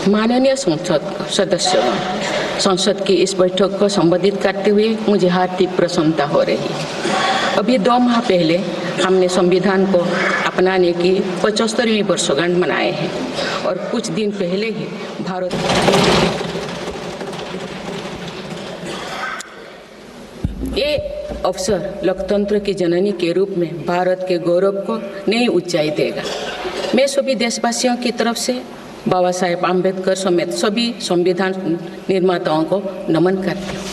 माननीय संसद सदस्यों, संसद की इस बैठक को संबोधित करते हुए मुझे हार्दिक प्रसन्नता हो रही है। अभी 2 माह पहले हमने संविधान को अपनाने की 75वीं वर्षगांठ मनाए हैं और कुछ दिन पहले ही भारत ये अवसर लोकतंत्र की जननी के रूप में भारत के गौरव को नई ऊंचाई देगा। मैं सभी देशवासियों की तरफ से बाबा साहेब आम्बेडकर समेत सभी संविधान निर्माताओं को नमन करती हूँ।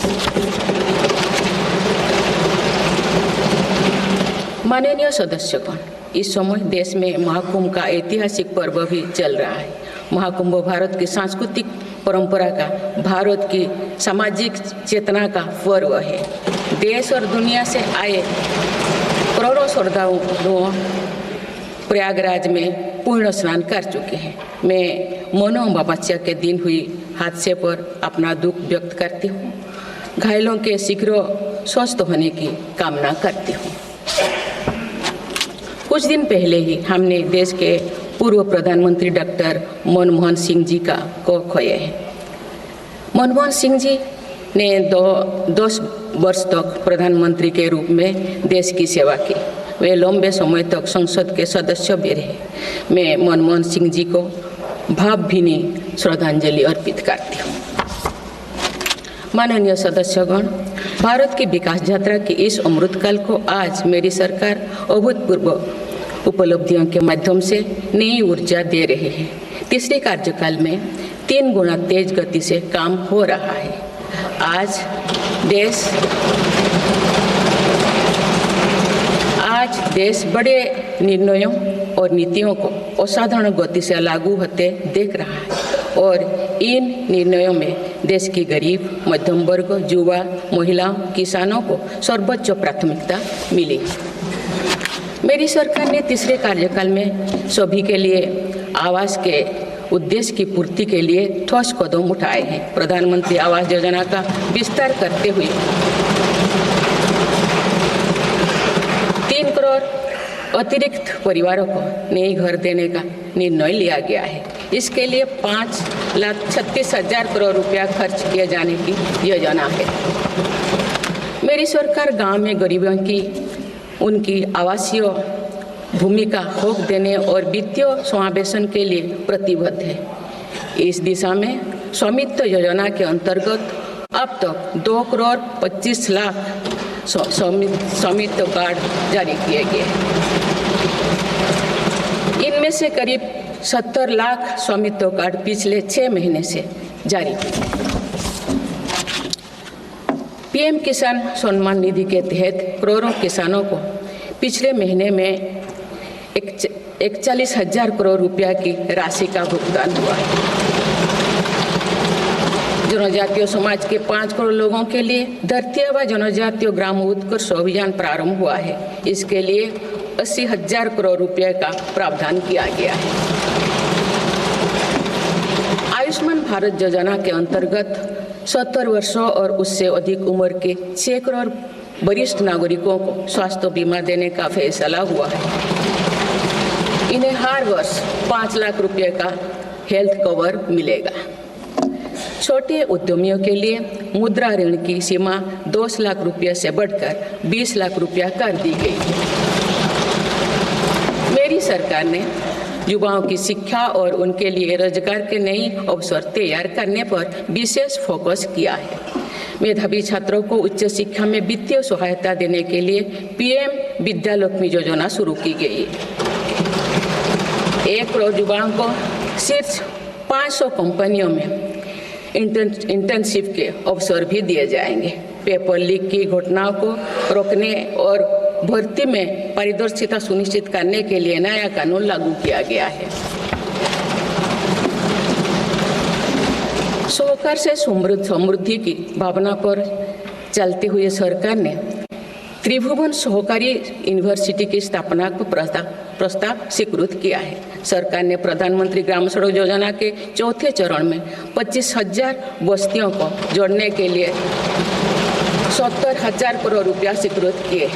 माननीय सदस्यगण, इस समय देश में महाकुंभ का ऐतिहासिक पर्व भी चल रहा है। महाकुंभ भारत की सांस्कृतिक परंपरा का, भारत की सामाजिक चेतना का पर्व है। देश और दुनिया से आए करोड़ों श्रद्धालुओं प्रयागराज में पूर्ण स्नान कर चुके हैं। मैं मौनी अमावस्या के दिन हुई हादसे पर अपना दुख व्यक्त करती हूँ। घायलों के शीघ्र स्वस्थ होने की कामना करती हूँ। कुछ दिन पहले ही हमने देश के पूर्व प्रधानमंत्री डॉक्टर मनमोहन सिंह जी को खोए हैं। मनमोहन सिंह जी ने 10 वर्ष तक प्रधानमंत्री के रूप में देश की सेवा की। वे लंबे समय तक संसद के सदस्य भी रहे। मैं मनमोहन सिंह जी को भावभीनी श्रद्धांजलि अर्पित करती हूँ। माननीय सदस्यगण, भारत की विकास यात्रा की इस अमृतकाल को आज मेरी सरकार अभूतपूर्व उपलब्धियों के माध्यम से नई ऊर्जा दे रही है। तीसरे कार्यकाल में 3 गुना तेज गति से काम हो रहा है। आज देश बड़े निर्णयों और नीतियों को असाधारण गति से लागू होते देख रहा है और इन निर्णयों में देश की गरीब, मध्यम वर्ग, युवा, महिलाओं, किसानों को सर्वोच्च प्राथमिकता मिली। मेरी सरकार ने तीसरे कार्यकाल में सभी के लिए आवास के उद्देश्य की पूर्ति के लिए ठोस कदम उठाए हैं। प्रधानमंत्री आवास योजना का विस्तार करते हुए 3 करोड़ अतिरिक्त परिवारों को नए घर देने का निर्णय लिया गया है। इसके लिए 5,36,000 करोड़ रुपया खर्च किए जाने की योजना है। मेरी सरकार गांव में गरीबों की उनकी आवासीय भूमि का हक देने और वित्तीय समावेशन के लिए प्रतिबद्ध है। इस दिशा में स्वामित्व योजना के अंतर्गत अब तक 2 करोड़ 25 लाख स्वामित्व कार्ड जारी किए गए हैं। इनमें से करीब 70 लाख स्वामित्व कार्ड पिछले 6 महीने से जारी किए। पीएम किसान सम्मान निधि के तहत करोड़ों किसानों को पिछले महीने में 41,000 करोड़ रुपया की राशि का भुगतान हुआ है। जनजातीय समाज के 5 करोड़ लोगों के लिए धरती आबा जनजातीय ग्राम उत्कर्ष अभियान प्रारंभ हुआ है। इसके लिए 80,000 करोड़ रुपये का प्रावधान किया गया है। आयुष्मान भारत योजना के अंतर्गत 70 वर्षों और उससे अधिक उम्र के 6 करोड़ वरिष्ठ नागरिकों को स्वास्थ्य बीमा देने का फैसला हुआ है। इन्हें हर वर्ष 5 लाख रुपये का हेल्थ कवर मिलेगा। छोटे उद्यमियों के लिए मुद्रा ऋण की सीमा 10 लाख रुपये से बढ़कर 20 लाख रुपया कर दी गई है। मेरी सरकार ने युवाओं की शिक्षा और उनके लिए रोजगार के नए अवसर तैयार करने पर विशेष फोकस किया है। मेधावी छात्रों को उच्च शिक्षा में वित्तीय सहायता देने के लिए पीएम विद्यालक्ष्मी योजना शुरू की गई है। 1 करोड़ युवाओं को शीर्ष 500 कंपनियों में इंटर्नशिप के अवसर भी दिए जाएंगे। पेपर लीक की घटनाओं को रोकने और भर्ती में पारदर्शिता सुनिश्चित करने के लिए नया कानून लागू किया गया है। सहकार से समृद्धि की भावना पर चलते हुए सरकार ने त्रिभुवन सहकारी यूनिवर्सिटी की स्थापना को प्रस्ताव स्वीकृत किया है। सरकार ने प्रधानमंत्री ग्राम सड़क योजना के 4थे चरण में 25,000 बस्तियों को जोड़ने के लिए 70,000 करोड़ रुपया स्वीकृत किए।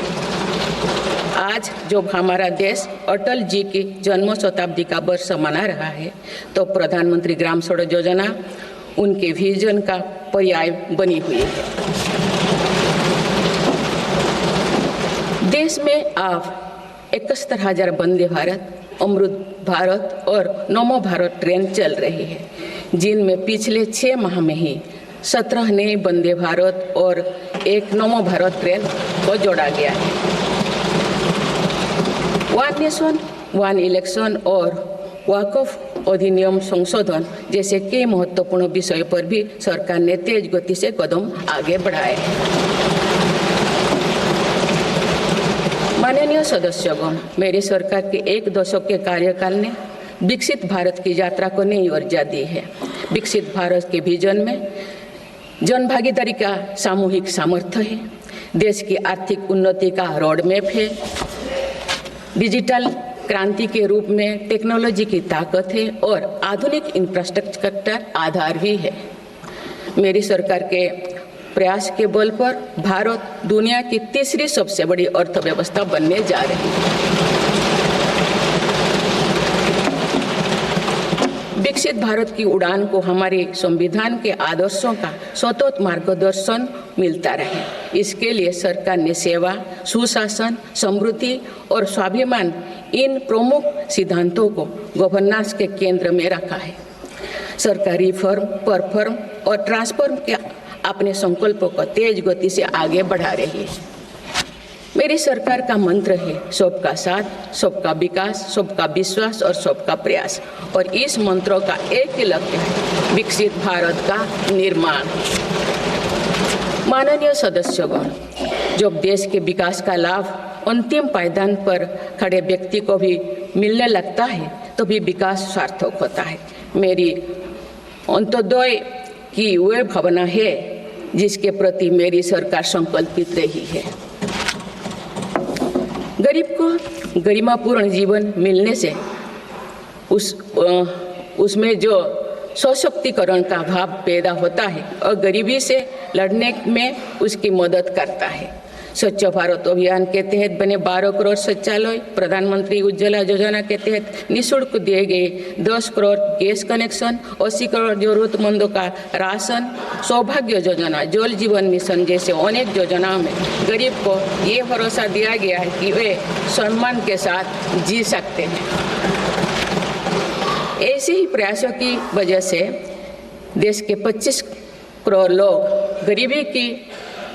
आज जब हमारा देश अटल जी की जन्म शताब्दी का वर्ष मना रहा है, तो प्रधानमंत्री ग्राम सड़क योजना उनके विजन का पर्याय बनी हुई है। देश में अब 71,000 वंदे भारत, अमृत भारत और नमो भारत ट्रेन चल रही है, जिनमें पिछले 6 माह में ही 17 नए वंदे भारत और एक नमो भारत ट्रेन को जोड़ा गया है। वन नेशन वन इलेक्शन और वक्फ अधिनियम संशोधन जैसे कई महत्वपूर्ण विषय पर भी सरकार ने तेज गति से कदम आगे बढ़ाए हैं। माननीय सदस्यगण, मेरी सरकार के 1 दशक के कार्यकाल ने विकसित भारत की यात्रा को नई ऊर्जा दी है। विकसित भारत के विजन में जन भागीदारी का सामूहिक सामर्थ्य है, देश की आर्थिक उन्नति का रोड मैप है, डिजिटल क्रांति के रूप में टेक्नोलॉजी की ताकत है और आधुनिक इंफ्रास्ट्रक्चर आधार भी है। मेरी सरकार के प्रयास के बल पर भारत दुनिया की तीसरी सबसे बड़ी अर्थव्यवस्था बनने जा रही है। विकसित भारत की उड़ान को हमारे संविधान के आदर्शों का सतत मार्गदर्शन मिलता रहे, इसके लिए सरकार ने सेवा, सुशासन, समृद्धि और स्वाभिमान इन प्रमुख सिद्धांतों को गवर्नेंस के केंद्र में रखा है। सरकार रिफॉर्म, परफॉर्म और ट्रांसफॉर्म के अपने संकल्पों को तेज गति से आगे बढ़ा रही है। मेरी सरकार का मंत्र है सबका साथ, सबका विकास, सबका विश्वास और सबका प्रयास, और इस मंत्रों का एक ही लक्ष्य है विकसित भारत का निर्माण। माननीय सदस्यगण, जब देश के विकास का लाभ अंतिम पायदान पर खड़े व्यक्ति को भी मिलने लगता है तो भी विकास सार्थक होता है। मेरी अंत्योदय की वह भावना है जिसके प्रति मेरी सरकार संकल्पित रही है। गरीब को गरिमापूर्ण जीवन मिलने से उसमें जो सशक्तिकरण का भाव पैदा होता है और गरीबी से लड़ने में उसकी मदद करता है। स्वच्छ भारत अभियान के तहत बने 12 करोड़ शौचालय, प्रधानमंत्री उज्ज्वला योजना के तहत निःशुल्क दिए गए 10 करोड़ गैस कनेक्शन, 80 करोड़ जरूरतमंदों का राशन, सौभाग्य योजना, जल जीवन मिशन जैसे अनेक योजनाओं में गरीब को ये भरोसा दिया गया है कि वे सम्मान के साथ जी सकते हैं। ऐसे ही प्रयासों की वजह से देश के 25 करोड़ लोग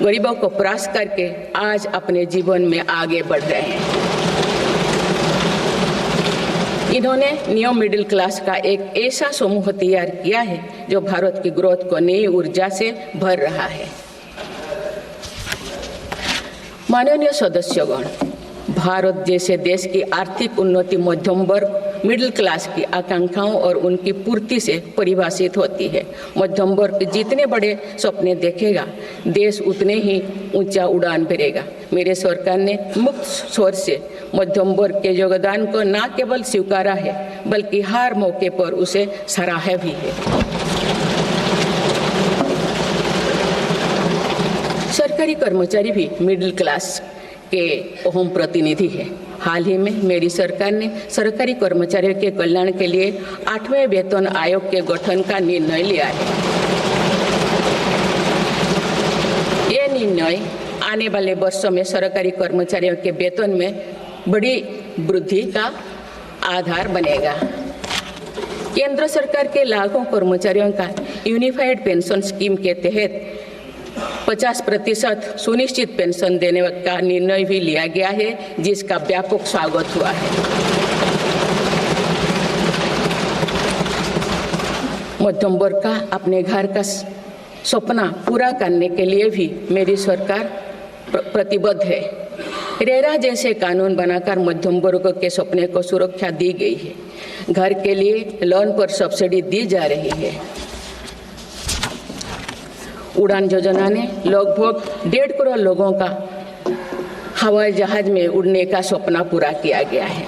गरीबों को परास्त करके आज अपने जीवन में आगे बढ़ रहे हैं। इन्होंने न्यू मिडिल क्लास का एक ऐसा समूह तैयार किया है जो भारत की ग्रोथ को नई ऊर्जा से भर रहा है। माननीय सदस्यगण, भारत जैसे देश की आर्थिक उन्नति मध्यम वर्ग मिडिल क्लास की आकांक्षाओं और उनकी पूर्ति से परिभाषित होती है। मध्यम वर्ग जितने बड़े सपने देखेगा, देश उतने ही ऊंचा उड़ान भरेगा। मेरे सरकार ने मुक्त स्वर से मध्यम वर्ग के योगदान को न केवल स्वीकारा है बल्कि हर मौके पर उसे सराहा भी है। सरकारी कर्मचारी भी मिडिल क्लास के अहम प्रतिनिधि है। हाल ही में मेरी सरकार ने सरकारी कर्मचारियों के कल्याण के लिए 8वें वेतन आयोग के गठन का निर्णय लिया है। ये निर्णय आने वाले वर्षों में सरकारी कर्मचारियों के वेतन में बड़ी वृद्धि का आधार बनेगा। केंद्र सरकार के लाखों कर्मचारियों का यूनिफाइड पेंशन स्कीम के तहत 50% सुनिश्चित पेंशन देने का निर्णय भी लिया गया है, जिसका व्यापक स्वागत हुआ है। मध्यम वर्ग का अपने घर का सपना पूरा करने के लिए भी मेरी सरकार प्रतिबद्ध है। रेरा जैसे कानून बनाकर मध्यम वर्ग के सपने को सुरक्षा दी गई है। घर के लिए लोन पर सब्सिडी दी जा रही है। उड़ान योजना ने लगभग 1.5 करोड़ लोगों का हवाई जहाज में उड़ने का सपना पूरा किया गया है।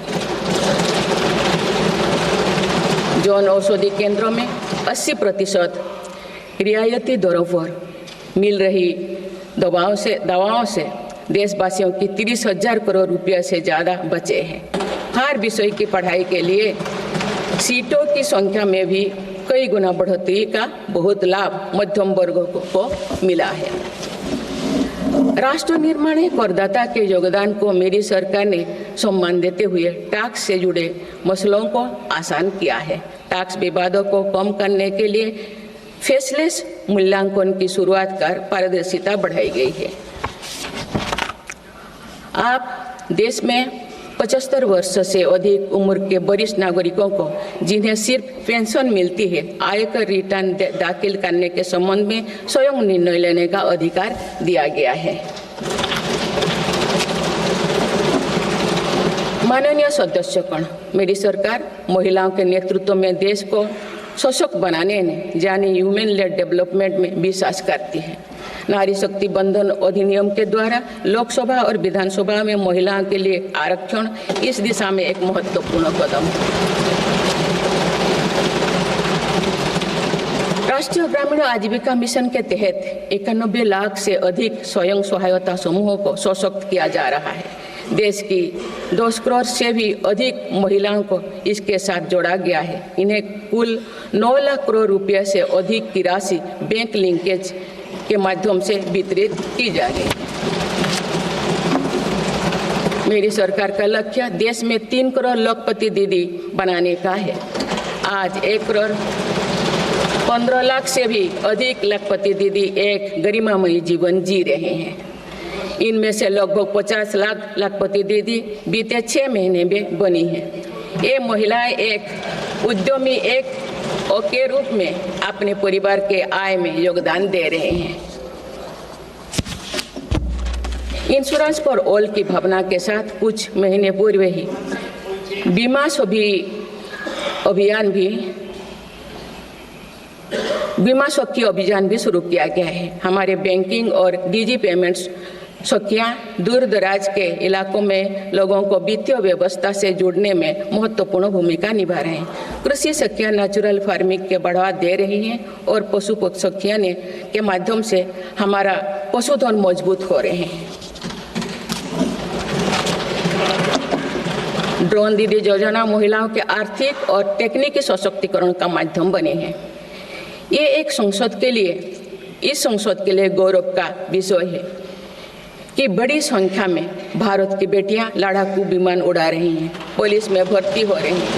जन औषधि केंद्रों में 80% रियायती दरों पर मिल रही दवाओं से देशवासियों की 30,000 करोड़ रुपये से ज़्यादा बचे हैं। हर विषय की पढ़ाई के लिए सीटों की संख्या में भी कई गुना बढ़ोतरी का बहुत लाभ मध्यम वर्ग को मिला है। राष्ट्र निर्माण में करदाता के योगदान को मेरी सरकार ने सम्मान देते हुए टैक्स से जुड़े मसलों को आसान किया है। टैक्स विवादों को कम करने के लिए फेसलेस मूल्यांकन की शुरुआत कर पारदर्शिता बढ़ाई गई है। आप देश में 75 वर्ष से अधिक उम्र के वरिष्ठ नागरिकों को जिन्हें सिर्फ पेंशन मिलती है, आयकर रिटर्न दाखिल करने के संबंध में स्वयं निर्णय लेने का अधिकार दिया गया है। माननीय सदस्यगण, मेरी सरकार महिलाओं के नेतृत्व में देश को सशक्त बनाने में यानी ह्यूमन लेड डेवलपमेंट में विश्वास करती है। नारी शक्ति बंधन अधिनियम के द्वारा लोकसभा और विधानसभा में महिलाओं के लिए आरक्षण इस दिशा में एक महत्वपूर्ण कदम है। राष्ट्रीय ग्रामीण आजीविका मिशन के तहत 91 लाख से अधिक स्वयं सहायता समूहों को सशक्त किया जा रहा है। देश की 2 करोड़ से भी अधिक महिलाओं को इसके साथ जोड़ा गया है। इन्हें कुल 9 लाख करोड़ रुपये से अधिक की राशि बैंक लिंकेज के माध्यम से वितरित की जा रही है। मेरी सरकार का लक्ष्य देश में 3 करोड़ लखपति दीदी बनाने का है। आज 1 करोड़ 15 लाख से भी अधिक लखपति दीदी एक गरिमामयी जीवन जी रहे हैं। इनमें से लगभग 50 लाख लखपति दीदी बीते 6 महीने में बनी हैं। ये महिलाएं एक उद्यमी एक के रूप में अपने परिवार के आय में योगदान दे रहे हैं। इंश्योरेंस फॉर ऑल की भावना के साथ कुछ महीने पूर्व ही बीमा सखी अभियान भी शुरू किया गया है। हमारे बैंकिंग और डिजी पेमेंट्स सखियां दूर दराज के इलाकों में लोगों को वित्तीय व्यवस्था से जुड़ने में महत्वपूर्ण भूमिका निभा रहे हैं। कृषि सखियां नेचुरल फार्मिंग के बढ़ावा दे रही हैं और पशु सखियां के माध्यम से हमारा पशुधन मजबूत हो रहे हैं। ड्रोन दीदी योजना महिलाओं के आर्थिक और तकनीकी सशक्तिकरण का माध्यम बने हैं। ये इस संसद के लिए गौरव का विषय है कि बड़ी संख्या में भारत की बेटियां लड़ाकू विमान उड़ा रही हैं, पुलिस में भर्ती हो रही हैं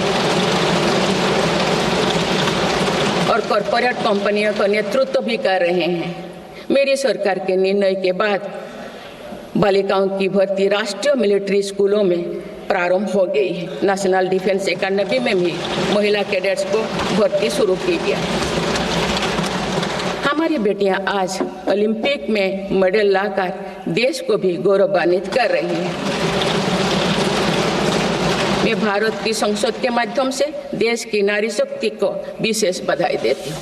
और कॉरपोरेट कंपनियों का नेतृत्व भी कर रहे हैं। मेरी सरकार के निर्णय के बाद बालिकाओं की भर्ती राष्ट्रीय मिलिट्री स्कूलों में प्रारंभ हो गई है। नेशनल डिफेंस एकेडमी में भी महिला कैडेट्स को भर्ती शुरू की गई। हमारी बेटियां आज ओलंपिक में मेडल लाकर देश को भी गौरवान्वित कर रही हैं। मैं भारत की संसद के माध्यम से देश की नारी शक्ति को विशेष बधाई देती हूँ।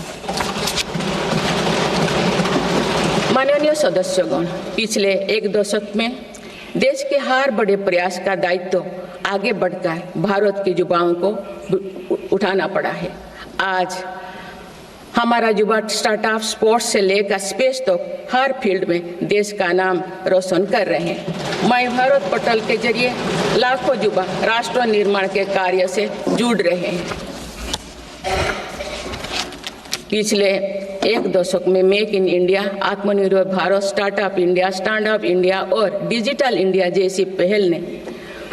माननीय सदस्यगण, पिछले 1 दशक में देश के हर बड़े प्रयास का दायित्व आगे बढ़कर भारत के युवाओं को उठाना पड़ा है। आज हमारा युवा स्टार्टअप स्पोर्ट्स से लेकर स्पेस तक हर फील्ड में देश का नाम रोशन कर रहे हैं। माय भारत पोर्टल के जरिए लाखों युवा राष्ट्र निर्माण के कार्य से जुड़ रहे हैं। पिछले 1 दशक में मेक इन इंडिया, आत्मनिर्भर Bharat, startup India, stand up India और डिजिटल इंडिया जैसी पहल ने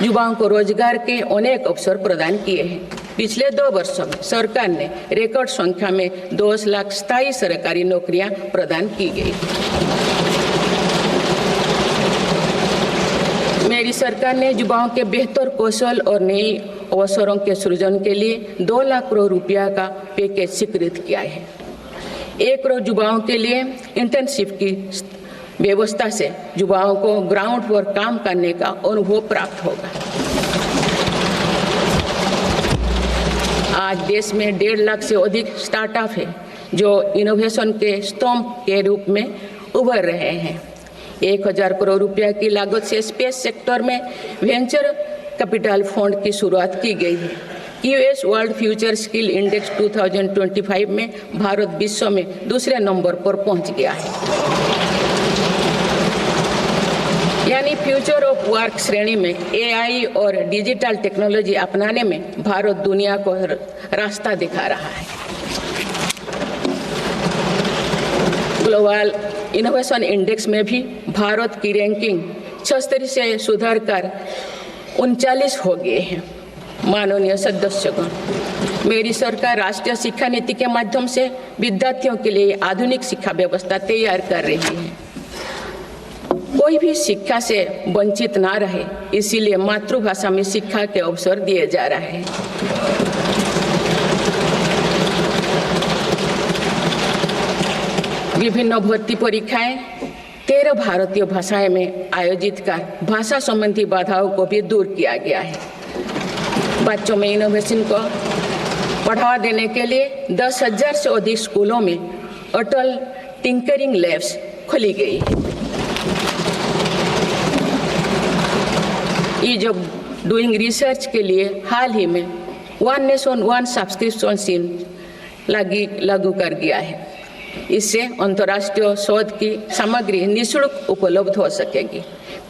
युवाओं को रोजगार के अनेक अवसर प्रदान किए हैं। पिछले 2 वर्षों में सरकार ने रिकॉर्ड संख्या में 10 लाख स्थायी सरकारी नौकरियां प्रदान की गई। मेरी सरकार ने युवाओं के बेहतर कौशल और नए अवसरों के सृजन के लिए 2 लाख करोड़ रुपया का पैकेज स्वीकृत किया है। 1 करोड़ युवाओं के लिए इंटर्नशिप की व्यवस्था से युवाओं को ग्राउंड पर काम करने का अनुभव प्राप्त होगा। आज देश में 1.5 लाख से अधिक स्टार्टअप है जो इनोवेशन के स्तंभ के रूप में उभर रहे हैं। 1000 करोड़ रुपया की लागत से स्पेस सेक्टर में वेंचर कैपिटल फंड की शुरुआत की गई है। US world future skill index 2025 में भारत विश्व में 2 नंबर पर पहुंच गया है। यानी फ्यूचर ऑफ वर्क श्रेणी में एआई और डिजिटल टेक्नोलॉजी अपनाने में भारत दुनिया को रास्ता दिखा रहा है। ग्लोबल इनोवेशन इंडेक्स में भी भारत की रैंकिंग 76 से सुधरकर 39 हो गए हैं। माननीय सदस्यगण, मेरी सरकार राष्ट्रीय शिक्षा नीति के माध्यम से विद्यार्थियों के लिए आधुनिक शिक्षा व्यवस्था तैयार कर रही है। कोई भी शिक्षा से वंचित ना रहे, इसीलिए मातृभाषा में शिक्षा के अवसर दिए जा रहे हैं। विभिन्न भर्ती परीक्षाएं 13 भारतीय भाषाएं में आयोजित कर भाषा संबंधी बाधाओं को भी दूर किया गया है। बच्चों में इनोवेशन को बढ़ावा देने के लिए 10,000 से अधिक स्कूलों में अटल टिंकरिंग लैब्स खोली गई है। ईज ऑफ डूइंग रिसर्च के लिए हाल ही में one nation one subscription scheme लागू कर दिया है। इससे अंतर्राष्ट्रीय शोध की सामग्री निःशुल्क उपलब्ध हो सकेगी।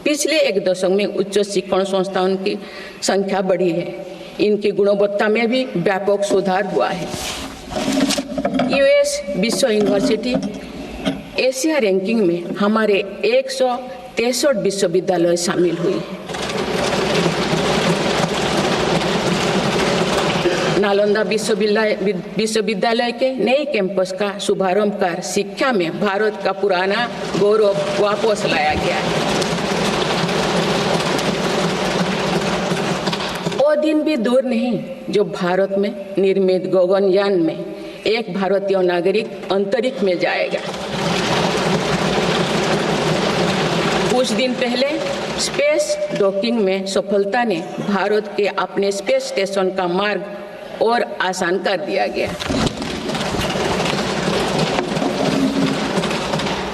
पिछले एक दशक में उच्च शिक्षण संस्थाओं की संख्या बढ़ी है। इनकी गुणवत्ता में भी व्यापक सुधार हुआ है। यूएस विश्व यूनिवर्सिटी एशिया रैंकिंग में हमारे 163 विश्वविद्यालय शामिल हुई है। नालंदा विश्वविद्यालय के नए कैंपस का शुभारंभ कर शिक्षा में भारत का पुराना गौरव वापस लाया गया है। वो दिन भी दूर नहीं जो भारत में निर्मित गगनयान में एक भारतीय नागरिक अंतरिक्ष में जाएगा। कुछ दिन पहले स्पेस डॉकिंग में सफलता ने भारत के अपने स्पेस स्टेशन का मार्ग और आसान कर दिया गया।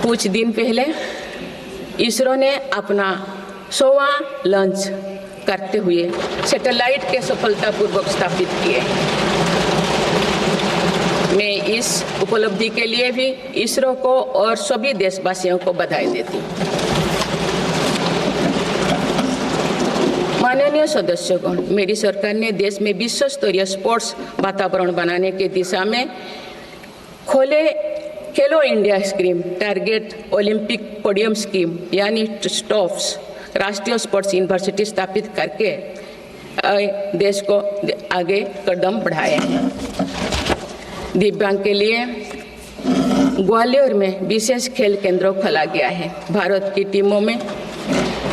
कुछ दिन पहले इसरो ने अपना 100वां लॉन्च करते हुए सैटेलाइट के सफलतापूर्वक स्थापित किए। मैं इस उपलब्धि के लिए भी इसरो को और सभी देशवासियों को बधाई देती हूँ। माननीय सदस्यगण, मेरी सरकार ने देश में विश्व स्तरीय स्पोर्ट्स वातावरण बनाने की दिशा में खोले खेलो India scheme, target Olympic podium scheme यानी स्टॉप्स राष्ट्रीय स्पोर्ट्स यूनिवर्सिटी स्थापित करके देश को आगे कदम बढ़ाया है। दिव्यांग के लिए ग्वालियर में विशेष खेल केंद्र खोला गया है। भारत की टीमों में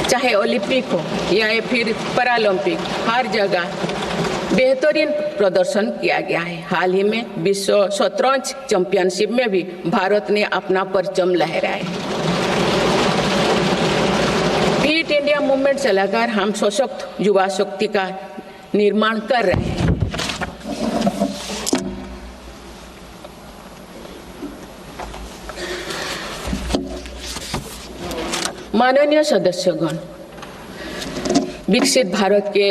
चाहे ओलंपिक हो या फिर पैरालंपिक, हर जगह बेहतरीन प्रदर्शन किया गया है। हाल ही में विश्व शतरंज चैंपियनशिप में भी भारत ने अपना परचम लहराया। फिट इंडिया मूवमेंट चलाकर हम सशक्त युवा शक्ति का निर्माण कर रहे हैं। माननीय सदस्यगण, विकसित भारत के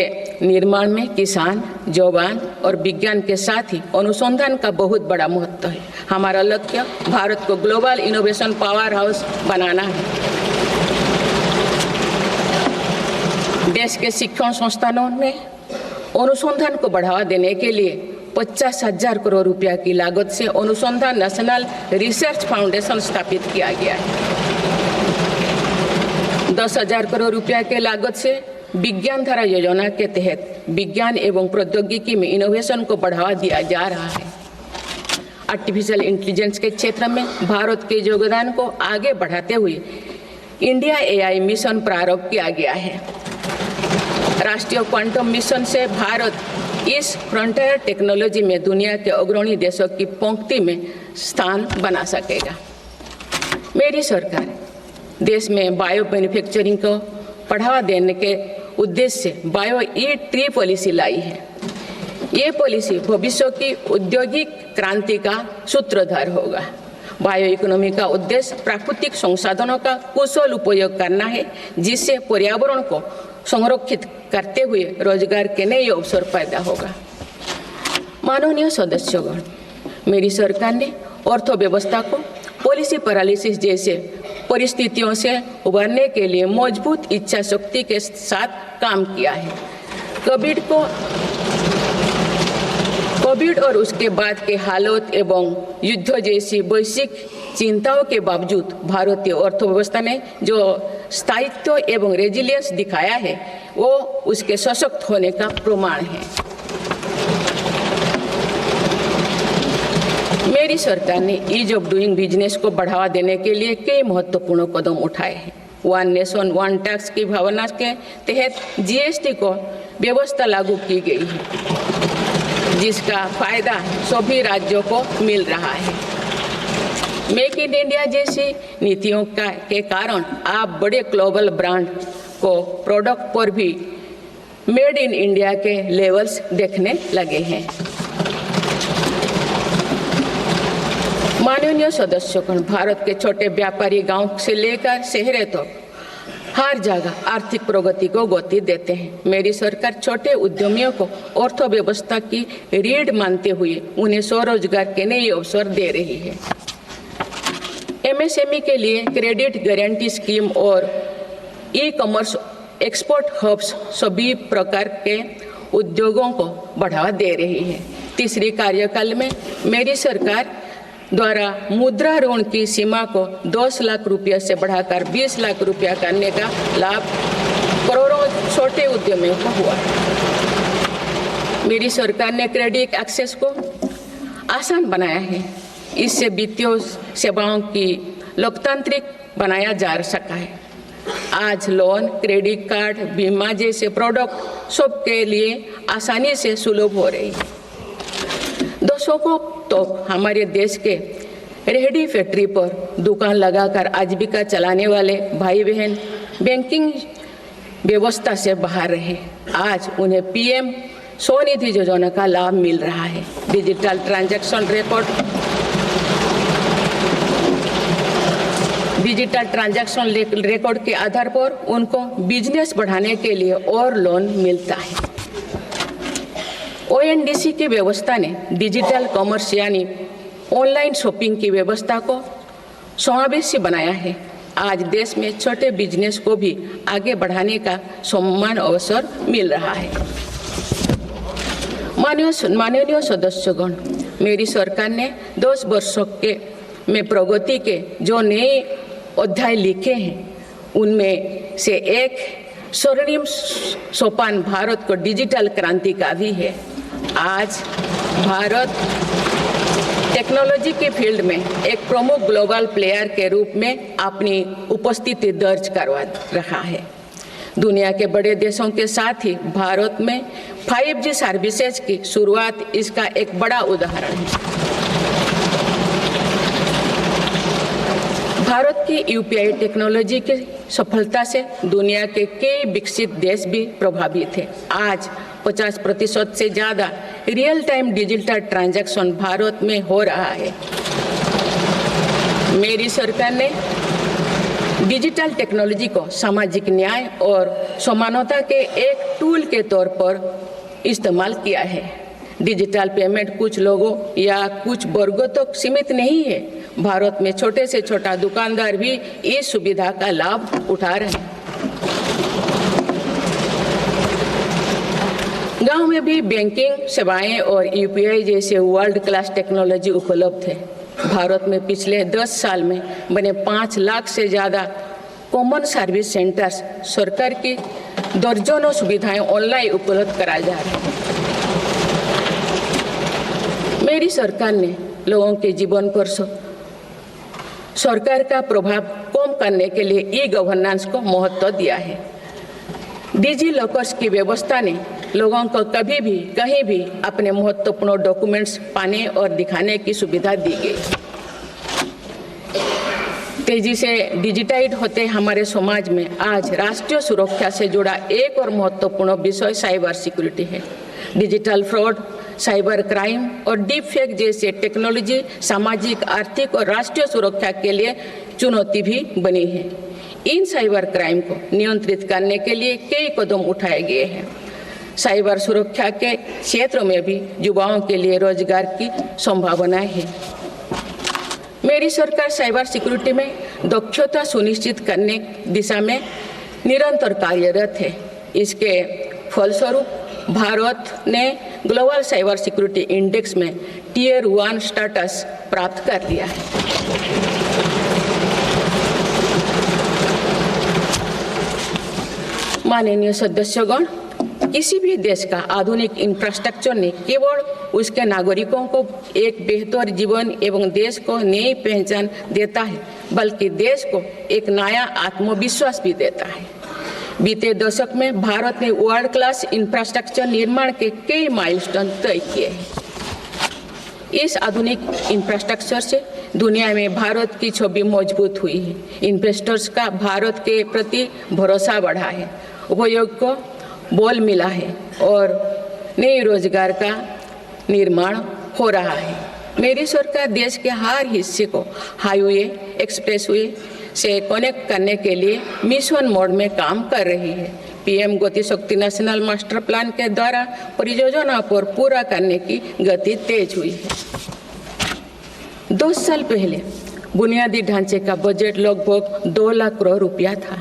निर्माण में किसान, जवान और विज्ञान के साथ ही अनुसंधान का बहुत बड़ा महत्व है। हमारा लक्ष्य भारत को ग्लोबल इनोवेशन पावर हाउस बनाना है। देश के शिक्षण संस्थानों में अनुसंधान को बढ़ावा देने के लिए 50,000 करोड़ रुपया की लागत से अनुसंधान नेशनल रिसर्च फाउंडेशन स्थापित किया गया है। 10,000 करोड़ रुपया के लागत से विज्ञान धारा योजना के तहत विज्ञान एवं प्रौद्योगिकी में इनोवेशन को बढ़ावा दिया जा रहा है। आर्टिफिशियल इंटेलिजेंस के क्षेत्र में भारत के योगदान को आगे बढ़ाते हुए इंडिया एआई मिशन प्रारंभ किया गया है। राष्ट्रीय क्वांटम मिशन से भारत इस फ्रंटियर टेक्नोलॉजी में दुनिया के अग्रणी देशों की पंक्ति में स्थान बना सकेगा। मेरी सरकार देश में बायो मैन्युफैक्चरिंग को बढ़ावा देने के उद्देश्य से बायो ई-ट्री पॉलिसी लाई है। ये पॉलिसी भविष्य की औद्योगिक क्रांति का सूत्रधार होगा। बायो इकोनॉमी का उद्देश्य प्राकृतिक संसाधनों का कुशल उपयोग करना है, जिससे पर्यावरण को संरक्षित करते हुए रोजगार के नए अवसर पैदा होगा। माननीय सदस्यगण, मेरी सरकार ने अर्थव्यवस्था को पॉलिसी पैरालिसिस जैसे परिस्थितियों से उबरने के लिए मजबूत इच्छा शक्ति के साथ काम किया है। कोविड और उसके बाद के हालात एवं युद्ध जैसी वैश्विक चिंताओं के बावजूद भारतीय अर्थव्यवस्था ने जो स्थायित्व एवं रेजिलियंस दिखाया है वो उसके सशक्त होने का प्रमाण है। मेरी सरकार ने ईज ऑफ डूइंग बिजनेस को बढ़ावा देने के लिए कई महत्वपूर्ण कदम उठाए हैं। वन नेशन वन टैक्स की भावना के तहत जीएसटी को व्यवस्था लागू की गई है, जिसका फायदा सभी राज्यों को मिल रहा है। मेक इन इंडिया जैसी नीतियों के कारण आप बड़े ग्लोबल ब्रांड को प्रोडक्ट पर भी मेड इन इंडिया के लेवल्स देखने लगे हैं। माननीय सदस्यगण, भारत के छोटे व्यापारी गांव से लेकर शहरों तक हर जगह आर्थिक प्रगति को गति देते हैं। मेरी सरकार छोटे उद्यमियों को अर्थव्यवस्था की रीढ़ मानते हुए उन्हें स्वरोजगार के नए अवसर दे रही है। एमएसएमई के लिए क्रेडिट गारंटी स्कीम और ई कॉमर्स एक्सपोर्ट हब्स सभी प्रकार के उद्योगों को बढ़ावा दे रही है। तीसरी कार्यकाल में मेरी सरकार द्वारा मुद्रा ऋण की सीमा को 10 लाख रुपये से बढ़ाकर 20 लाख रुपया करने का लाभ करोड़ों छोटे उद्यमियों को हुआ। मेरी सरकार ने क्रेडिट एक्सेस को आसान बनाया है। इससे वित्तीय सेवाओं की लोकतांत्रिक बनाया जा सका है। आज लोन, क्रेडिट कार्ड, बीमा जैसे प्रोडक्ट सबके लिए आसानी से सुलभ हो रही है। दशकों तो हमारे देश के रेहड़ी फैक्ट्री पर दुकान लगाकर आजीविका चलाने वाले भाई बहन बैंकिंग व्यवस्था से बाहर रहे। आज उन्हें पीएम स्वनिधि योजना का लाभ मिल रहा है। डिजिटल ट्रांजैक्शन रिकॉर्ड के आधार पर उनको बिजनेस बढ़ाने के लिए और लोन मिलता है। ओएनडीसी की व्यवस्था ने डिजिटल कॉमर्स यानी ऑनलाइन शॉपिंग की व्यवस्था को समावेशी बनाया है। आज देश में छोटे बिजनेस को भी आगे बढ़ाने का समान अवसर मिल रहा है। माननीय सदस्यगण, मेरी सरकार ने 10 वर्षों में प्रगति के जो नए अध्याय लिखे हैं उनमें से एक स्वर्णिम सोपान भारत को डिजिटल क्रांति का भी है। आज भारत टेक्नोलॉजी के फील्ड में एक प्रमुख ग्लोबल प्लेयर के रूप में अपनी उपस्थिति दर्ज करवा रहा है। दुनिया के बड़े देशों के साथ ही भारत में 5G सर्विसेज की शुरुआत इसका एक बड़ा उदाहरण है। भारत की यूपीआई टेक्नोलॉजी की सफलता से दुनिया के कई विकसित देश भी प्रभावित हैं। आज 50% से ज़्यादा real time digital transaction Bharat में हो रहा है। मेरी सरकार ने डिजिटल टेक्नोलॉजी को सामाजिक न्याय और समानता के एक टूल के तौर पर इस्तेमाल किया है। डिजिटल पेमेंट कुछ लोगों या कुछ वर्गों तक सीमित नहीं है। भारत में छोटे से छोटा दुकानदार भी इस सुविधा का लाभ उठा रहे हैं। गांव में भी बैंकिंग सेवाएं और यूपीआई जैसे वर्ल्ड क्लास टेक्नोलॉजी उपलब्ध है। भारत में पिछले 10 साल में बने 5 लाख से ज़्यादा कॉमन सर्विस सेंटर्स सरकार की दर्जनों सुविधाएं ऑनलाइन उपलब्ध कराई जा रही हैं। मेरी सरकार ने लोगों के जीवन पर सरकार का प्रभाव कम करने के लिए ई गवर्नेंस को महत्व दिया है। डिजी लॉकर्स की व्यवस्था ने लोगों को कभी भी कहीं भी अपने महत्वपूर्ण डॉक्यूमेंट्स पाने और दिखाने की सुविधा दी गई। तेजी से डिजिटाइज होते हमारे समाज में आज राष्ट्रीय सुरक्षा से जुड़ा एक और महत्वपूर्ण विषय साइबर सिक्योरिटी है। डिजिटल फ्रॉड, साइबर क्राइम और डीप फेक जैसे टेक्नोलॉजी सामाजिक, आर्थिक और राष्ट्रीय सुरक्षा के लिए चुनौती भी बनी है। इन साइबर क्राइम को नियंत्रित करने के लिए कई कदम उठाए गए हैं। साइबर सुरक्षा के क्षेत्र में भी युवाओं के लिए रोजगार की संभावनाएं हैं। मेरी सरकार साइबर सिक्योरिटी में दक्षता सुनिश्चित करने दिशा में निरंतर कार्यरत है। इसके फलस्वरूप भारत ने ग्लोबल साइबर सिक्योरिटी इंडेक्स में टियर 1 स्टेटस प्राप्त कर लिया है। माननीय सदस्यगण, किसी भी देश का आधुनिक इंफ्रास्ट्रक्चर ने केवल उसके नागरिकों को एक बेहतर जीवन एवं देश को नई पहचान देता है, बल्कि देश को एक नया आत्मविश्वास भी देता है। बीते दशक में भारत ने वर्ल्ड क्लास इंफ्रास्ट्रक्चर निर्माण के कई माइलस्टोन तय किए हैं। इस आधुनिक इंफ्रास्ट्रक्चर से दुनिया में भारत की छवि मजबूत हुई है। इन्वेस्टर्स का भारत के प्रति भरोसा बढ़ा है, उपयोग को बल मिला है और नए रोजगार का निर्माण हो रहा है। मेरी सरकार देश के हर हिस्से को हाईवे, एक्सप्रेसवे से कनेक्ट करने के लिए मिशन मोड में काम कर रही है। पीएम गति शक्ति नेशनल मास्टर प्लान के द्वारा परियोजना को पूरा करने की गति तेज हुई है। 2 साल पहले बुनियादी ढांचे का बजट लगभग 2 लाख करोड़ रुपया था,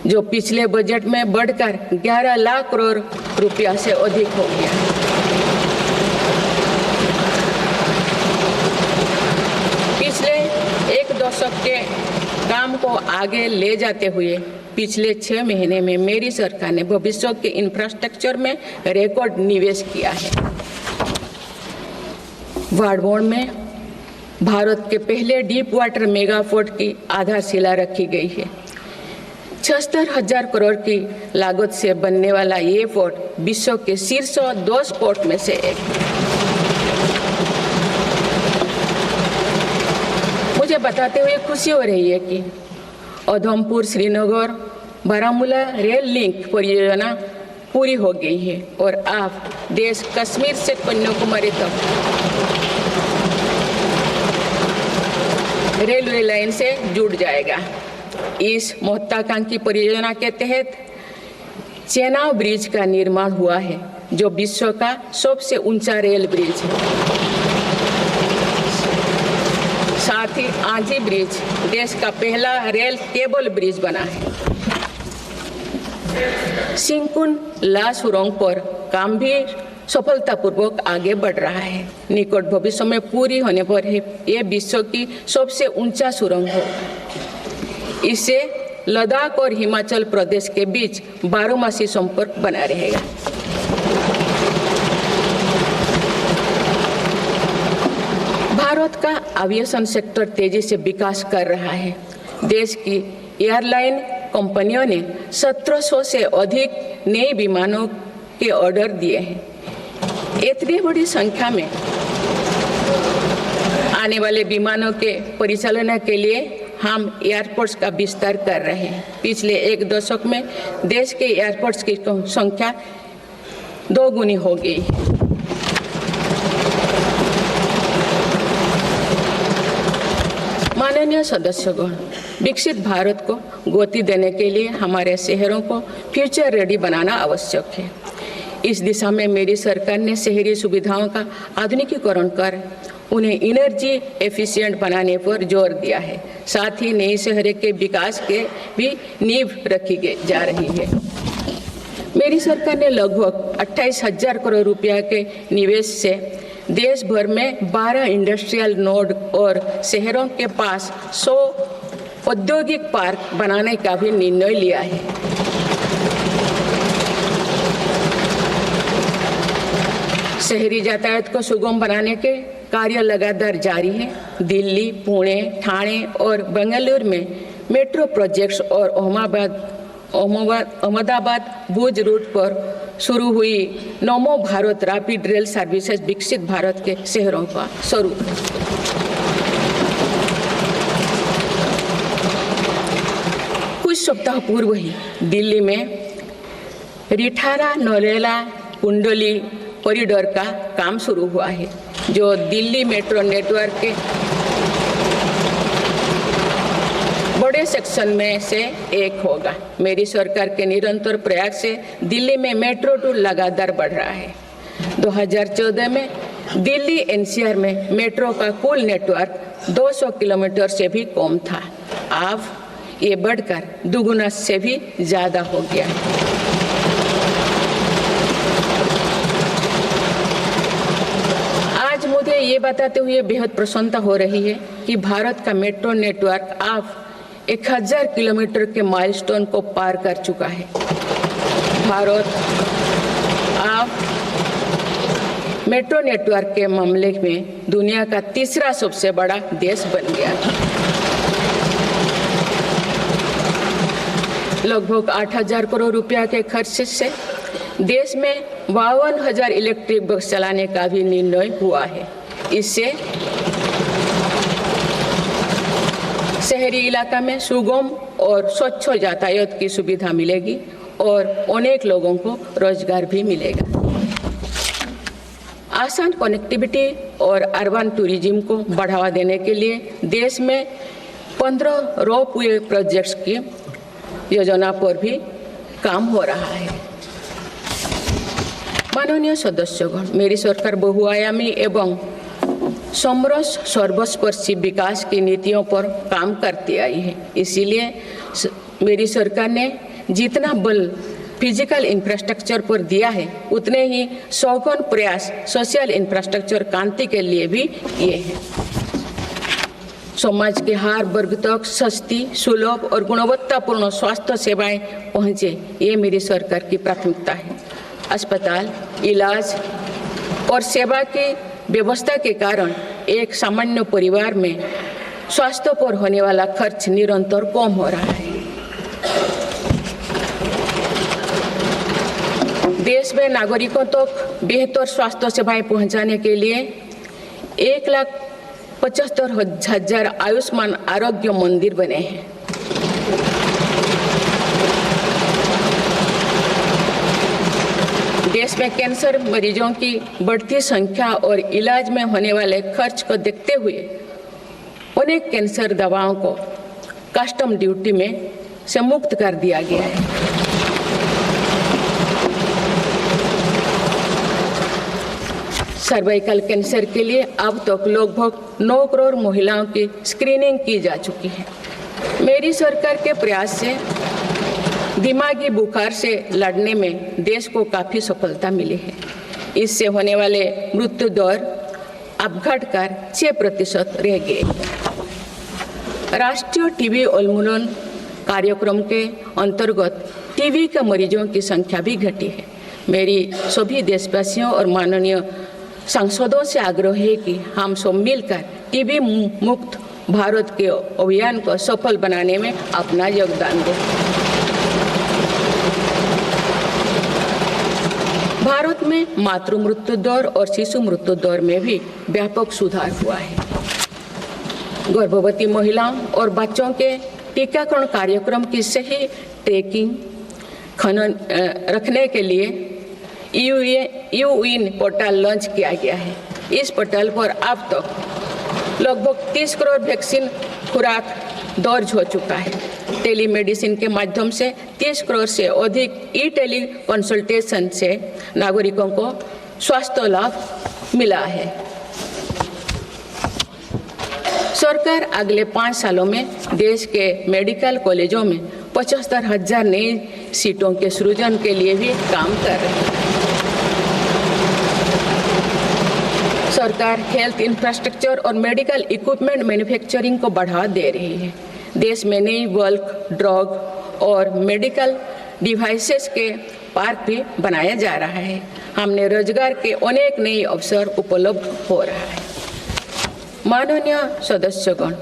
जो पिछले बजट में बढ़कर 11 लाख करोड़ रुपया से अधिक हो गया। पिछले एक दशक के काम को आगे ले जाते हुए पिछले 6 महीने में मेरी सरकार ने भविष्य के इंफ्रास्ट्रक्चर में रिकॉर्ड निवेश किया है। वाडवोन में भारत के पहले डीप वाटर मेगा पोर्ट की आधारशिला रखी गई है। 76,000 करोड़ की लागत से बनने वाला ये पोर्ट विश्व के शीर्ष 10 पोर्ट में से एक। मुझे बताते हुए खुशी हो रही है कि उधमपुर श्रीनगर बारामूला रेल लिंक परियोजना पूरी हो गई है और अब देश कश्मीर से कन्याकुमारी तक रेलवे लाइन से जुड़ जाएगा। इस महत्वाकांक्षी परियोजना के तहत चेनाब ब्रिज का निर्माण हुआ है, जो विश्व का सबसे ऊंचा रेल ब्रिज है। साथ ही आंजी ब्रिज देश का पहला रेल केबल ब्रिज बना है। सिंकुन ला सुरंग पर काम भी सफलतापूर्वक आगे बढ़ रहा है। निकट भविष्य में पूरी होने पर यह विश्व की सबसे ऊंचा सुरंग होगा। इससे लद्दाख और हिमाचल प्रदेश के बीच 12मासी संपर्क बना रहेगा। भारत का एविएशन सेक्टर तेजी से विकास कर रहा है। देश की एयरलाइन कंपनियों ने 1700 से अधिक नए विमानों के ऑर्डर दिए हैं। इतनी बड़ी संख्या में आने वाले विमानों के परिचालन के लिए हम एयरपोर्ट्स का विस्तार कर रहे हैं। पिछले एक दशक में देश के एयरपोर्ट्स की संख्या 2 गुनी हो गई है। माननीय सदस्यगण, विकसित भारत को गति देने के लिए हमारे शहरों को फ्यूचर रेडी बनाना आवश्यक है। इस दिशा में मेरी सरकार ने शहरी सुविधाओं का आधुनिकीकरण कर उन्हें एनर्जी एफिशिएंट बनाने पर जोर दिया है। साथ ही नए शहर के विकास के भी नींव रखी जा रही है। मेरी सरकार ने लगभग 28,000 करोड़ रुपया के निवेश से देश भर में 12 इंडस्ट्रियल नोड और शहरों के पास 100 औद्योगिक पार्क बनाने का भी निर्णय लिया है। शहरी यातायात को सुगम बनाने के कार्य लगातार जारी है। दिल्ली, पुणे, ठाणे और बेंगलुरु में मेट्रो प्रोजेक्ट्स और अहमदाबाद भुज रूट पर शुरू हुई नमो भारत रैपिड रेल सर्विसेज विकसित भारत के शहरों का स्वरूप है। कुछ सप्ताह पूर्व ही दिल्ली में रिठारा नरेला कुंडली कॉरिडोर का काम शुरू हुआ है, जो दिल्ली मेट्रो नेटवर्क के बड़े सेक्शन में से एक होगा। मेरी सरकार के निरंतर प्रयास से दिल्ली में मेट्रो टूर लगातार बढ़ रहा है। 2014 में दिल्ली एनसीआर में मेट्रो का कुल नेटवर्क 200 किलोमीटर से भी कम था। अब ये बढ़कर दुगुना से भी ज़्यादा हो गया है। आज मुझे ये बताते हुए बेहद प्रसन्नता हो रही है कि भारत का मेट्रो नेटवर्क अब 1000 किलोमीटर के माइलस्टोन को पार कर चुका है। भारत अब मेट्रो नेटवर्क के मामले में दुनिया का तीसरा सबसे बड़ा देश बन गया है। लगभग 8000 करोड़ रुपया के खर्च से देश में 52,000 इलेक्ट्रिक बस चलाने का भी निर्णय हुआ है। इससे शहरी इलाका में सुगम और स्वच्छ यातायात की सुविधा मिलेगी और अनेक लोगों को रोजगार भी मिलेगा। आसान कनेक्टिविटी और अर्बन टूरिज्म को बढ़ावा देने के लिए देश में 15 रोपवे प्रोजेक्ट्स की योजना पर भी काम हो रहा है। माननीय सदस्यगण, मेरी सरकार बहुआयामी एवं समरस सर्वस्पर्शी विकास की नीतियों पर काम करती आई है। इसीलिए मेरी सरकार ने जितना बल फिजिकल इंफ्रास्ट्रक्चर पर दिया है, उतने ही सौगुन प्रयास सोशल इंफ्रास्ट्रक्चर क्रांति के लिए भी किए हैं। समाज के हर वर्ग तक सस्ती, सुलभ और गुणवत्तापूर्ण स्वास्थ्य सेवाएं पहुंचे, ये मेरी सरकार की प्राथमिकता है। अस्पताल, इलाज और सेवा की व्यवस्था के कारण एक सामान्य परिवार में स्वास्थ्य पर होने वाला खर्च निरंतर कम हो रहा है। देश में नागरिकों तक बेहतर स्वास्थ्य सेवाएं पहुंचाने के लिए 1,75,000 आयुष्मान आरोग्य मंदिर बने हैं। देश में कैंसर मरीजों की बढ़ती संख्या और इलाज में होने वाले खर्च को देखते हुए अनेक कैंसर दवाओं को कस्टम ड्यूटी में से मुक्त कर दिया गया है। सर्वाइकल कैंसर के लिए अब तक लगभग 9 करोड़ महिलाओं की स्क्रीनिंग की जा चुकी है। मेरी सरकार के प्रयास से दिमागी बुखार से लड़ने में देश को काफ़ी सफलता मिली है। इससे होने वाले मृत्यु दर अब घटकर 6% रह गए। राष्ट्रीय टीबी उन्मूलन कार्यक्रम के अंतर्गत टीबी के मरीजों की संख्या भी घटी है। मेरी सभी देशवासियों और माननीय सांसदों से आग्रह है कि हम सब मिलकर टीबी मुक्त भारत के अभियान को सफल बनाने में अपना योगदान दें। भारत में मातृ मृत्यु दर और शिशु मृत्यु दर में भी व्यापक सुधार हुआ है। गर्भवती महिलाओं और बच्चों के टीकाकरण कार्यक्रम की सही ट्रैकिंग रखने के लिए यूइन पोर्टल लॉन्च किया गया है। इस पोर्टल पर अब तक लगभग 30 करोड़ वैक्सीन खुराक दर्ज हो चुका है। टेलीमेडिसिन के माध्यम से 30 करोड़ से अधिक टेली कंसल्टेशन से नागरिकों को स्वास्थ्य लाभ मिला है। सरकार अगले 5 सालों में देश के मेडिकल कॉलेजों में 75,000 नई सीटों के सृजन के लिए भी काम कर रही है। सरकार हेल्थ इंफ्रास्ट्रक्चर और मेडिकल इक्विपमेंट मैन्युफैक्चरिंग को बढ़ावा दे रही है। देश में नई बल्क ड्रग और मेडिकल डिवाइसेस के पार्क भी बनाया जा रहा है। हमने रोजगार के अनेक नए अवसर उपलब्ध हो रहा है। माननीय सदस्यगण,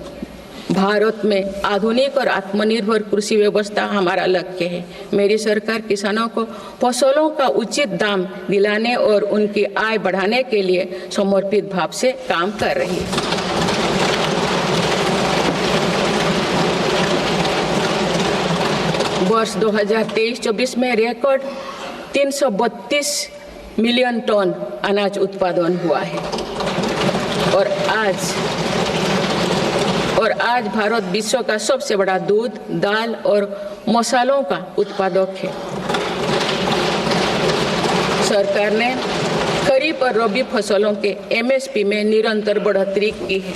भारत में आधुनिक और आत्मनिर्भर कृषि व्यवस्था हमारा लक्ष्य है। मेरी सरकार किसानों को फसलों का उचित दाम दिलाने और उनकी आय बढ़ाने के लिए समर्पित भाव से काम कर रही है। वर्ष 2023-24 में रिकॉर्ड 332 मिलियन टन अनाज उत्पादन हुआ है और आज भारत विश्व का सबसे बड़ा दूध, दाल और मसालों का उत्पादक है। सरकार ने खरीफ और रबी फसलों के MSP में निरंतर बढ़ोतरी की है।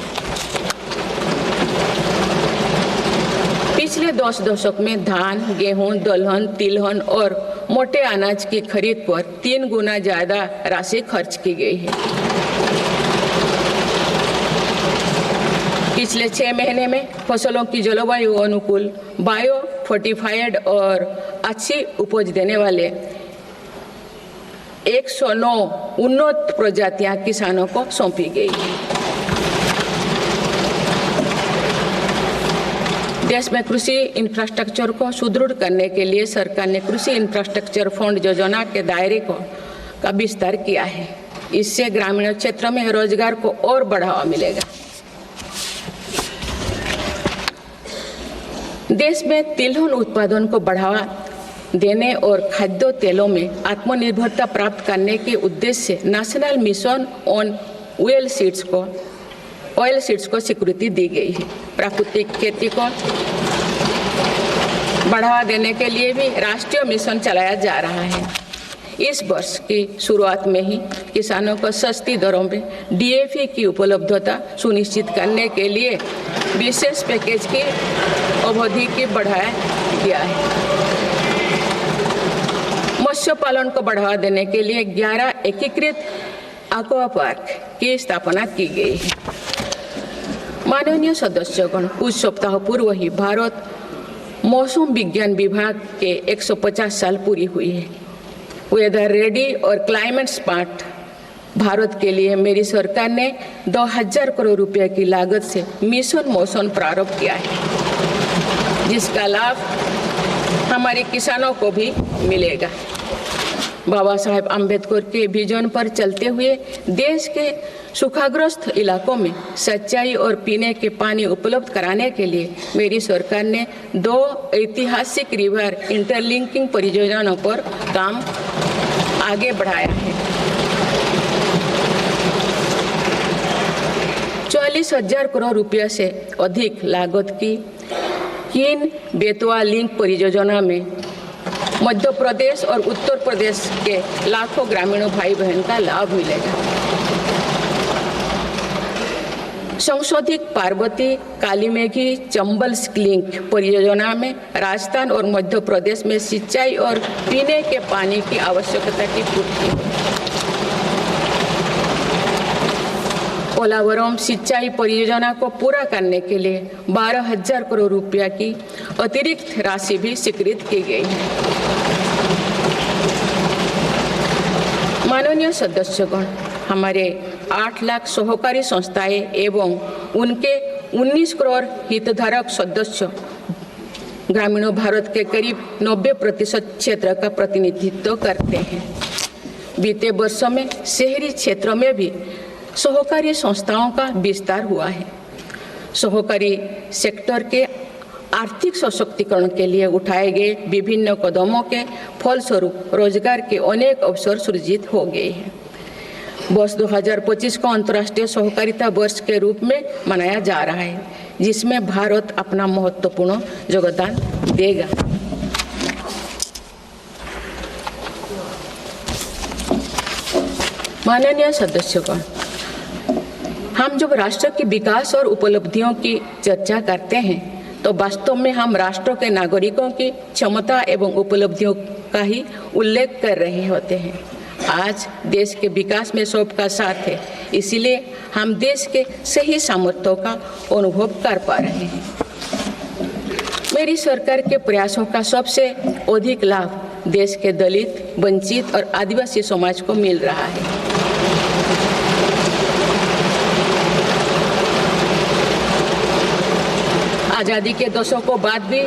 पिछले 10 दशक में धान, गेहूं, दलहन, तिलहन और मोटे अनाज की खरीद पर 3 गुना ज्यादा राशि खर्च की गई है। पिछले 6 महीने में फसलों की जलवायु अनुकूल, बायो फोर्टिफाइड और अच्छी उपज देने वाले 109 उन्नत प्रजातियां किसानों को सौंपी गई है। देश में कृषि इंफ्रास्ट्रक्चर को सुदृढ़ करने के लिए सरकार ने कृषि इंफ्रास्ट्रक्चर फंड योजना के दायरे का विस्तार किया है। इससे ग्रामीण क्षेत्र में रोजगार को और बढ़ावा मिलेगा। देश में तिलहन उत्पादन को बढ़ावा देने और खाद्य तेलों में आत्मनिर्भरता प्राप्त करने के उद्देश्य से national mission on oil seeds को स्वीकृति दी गई है। प्राकृतिक खेती को बढ़ावा देने के लिए भी राष्ट्रीय मिशन चलाया जा रहा है। इस वर्ष की शुरुआत में ही किसानों को सस्ती दरों में DAP की उपलब्धता सुनिश्चित करने के लिए विशेष पैकेज की अवधि की बढ़ाया गया है। मत्स्य पालन को बढ़ावा देने के लिए 11 एकीकृत एक्वा पार्क की स्थापना की गई है। माननीय सदस्यगण, कुछ सप्ताह पूर्व ही भारत मौसम विज्ञान विभाग के 150 साल पूरी हुई है। वेदर रेडी और क्लाइमेट स्मार्ट भारत के लिए मेरी सरकार ने 2000 करोड़ रुपए की लागत से मिशन मौसम प्रारंभ किया है, जिसका लाभ हमारे किसानों को भी मिलेगा। बाबा साहेब आम्बेडकर के विजन पर चलते हुए देश के सूखाग्रस्त इलाकों में सिंचाई और पीने के पानी उपलब्ध कराने के लिए मेरी सरकार ने 2 ऐतिहासिक रिवर इंटरलिंकिंग परियोजनाओं पर काम आगे बढ़ाया है। 40,000 करोड़ रुपये से अधिक लागत की किन बेतवा लिंक परियोजना में मध्य प्रदेश और उत्तर प्रदेश के लाखों ग्रामीण भाई बहन का लाभ मिलेगा। संशोधित पार्वती कालीमेघी चंबल लिंक परियोजना में राजस्थान और मध्य प्रदेश में सिंचाई और पीने के पानी की आवश्यकता की पूर्ति। पोलावरम सिंचाई परियोजना को पूरा करने के लिए 12,000 करोड़ रुपया की अतिरिक्त राशि भी स्वीकृत की गई है। माननीय सदस्यगण, हमारे 8 लाख सहकारी संस्थाएं एवं उनके 19 करोड़ हितधारक सदस्य ग्रामीण भारत के करीब 90% क्षेत्र का प्रतिनिधित्व करते हैं। बीते वर्षों में शहरी क्षेत्रों में भी सहकारी संस्थाओं का विस्तार हुआ है। सहकारी सेक्टर के आर्थिक सशक्तिकरण के लिए उठाए गए विभिन्न कदमों के फलस्वरूप रोजगार के अनेक अवसर सृजित हो गए हैं। वर्ष 2025 को अंतर्राष्ट्रीय सहकारिता वर्ष के रूप में मनाया जा रहा है, जिसमें भारत अपना महत्वपूर्ण योगदान देगा। माननीय सदस्यगण, हम जब राष्ट्र के विकास और उपलब्धियों की चर्चा करते हैं तो वास्तव में हम राष्ट्र के नागरिकों की क्षमता एवं उपलब्धियों का ही उल्लेख कर रहे होते हैं। आज देश के विकास में सबका साथ है, इसीलिए हम देश के सही सामर्थ्यों का अनुभव कर पा रहे हैं। मेरी सरकार के प्रयासों का सबसे अधिक लाभ देश के दलित, वंचित और आदिवासी समाज को मिल रहा है। आज़ादी के दशकों बाद भी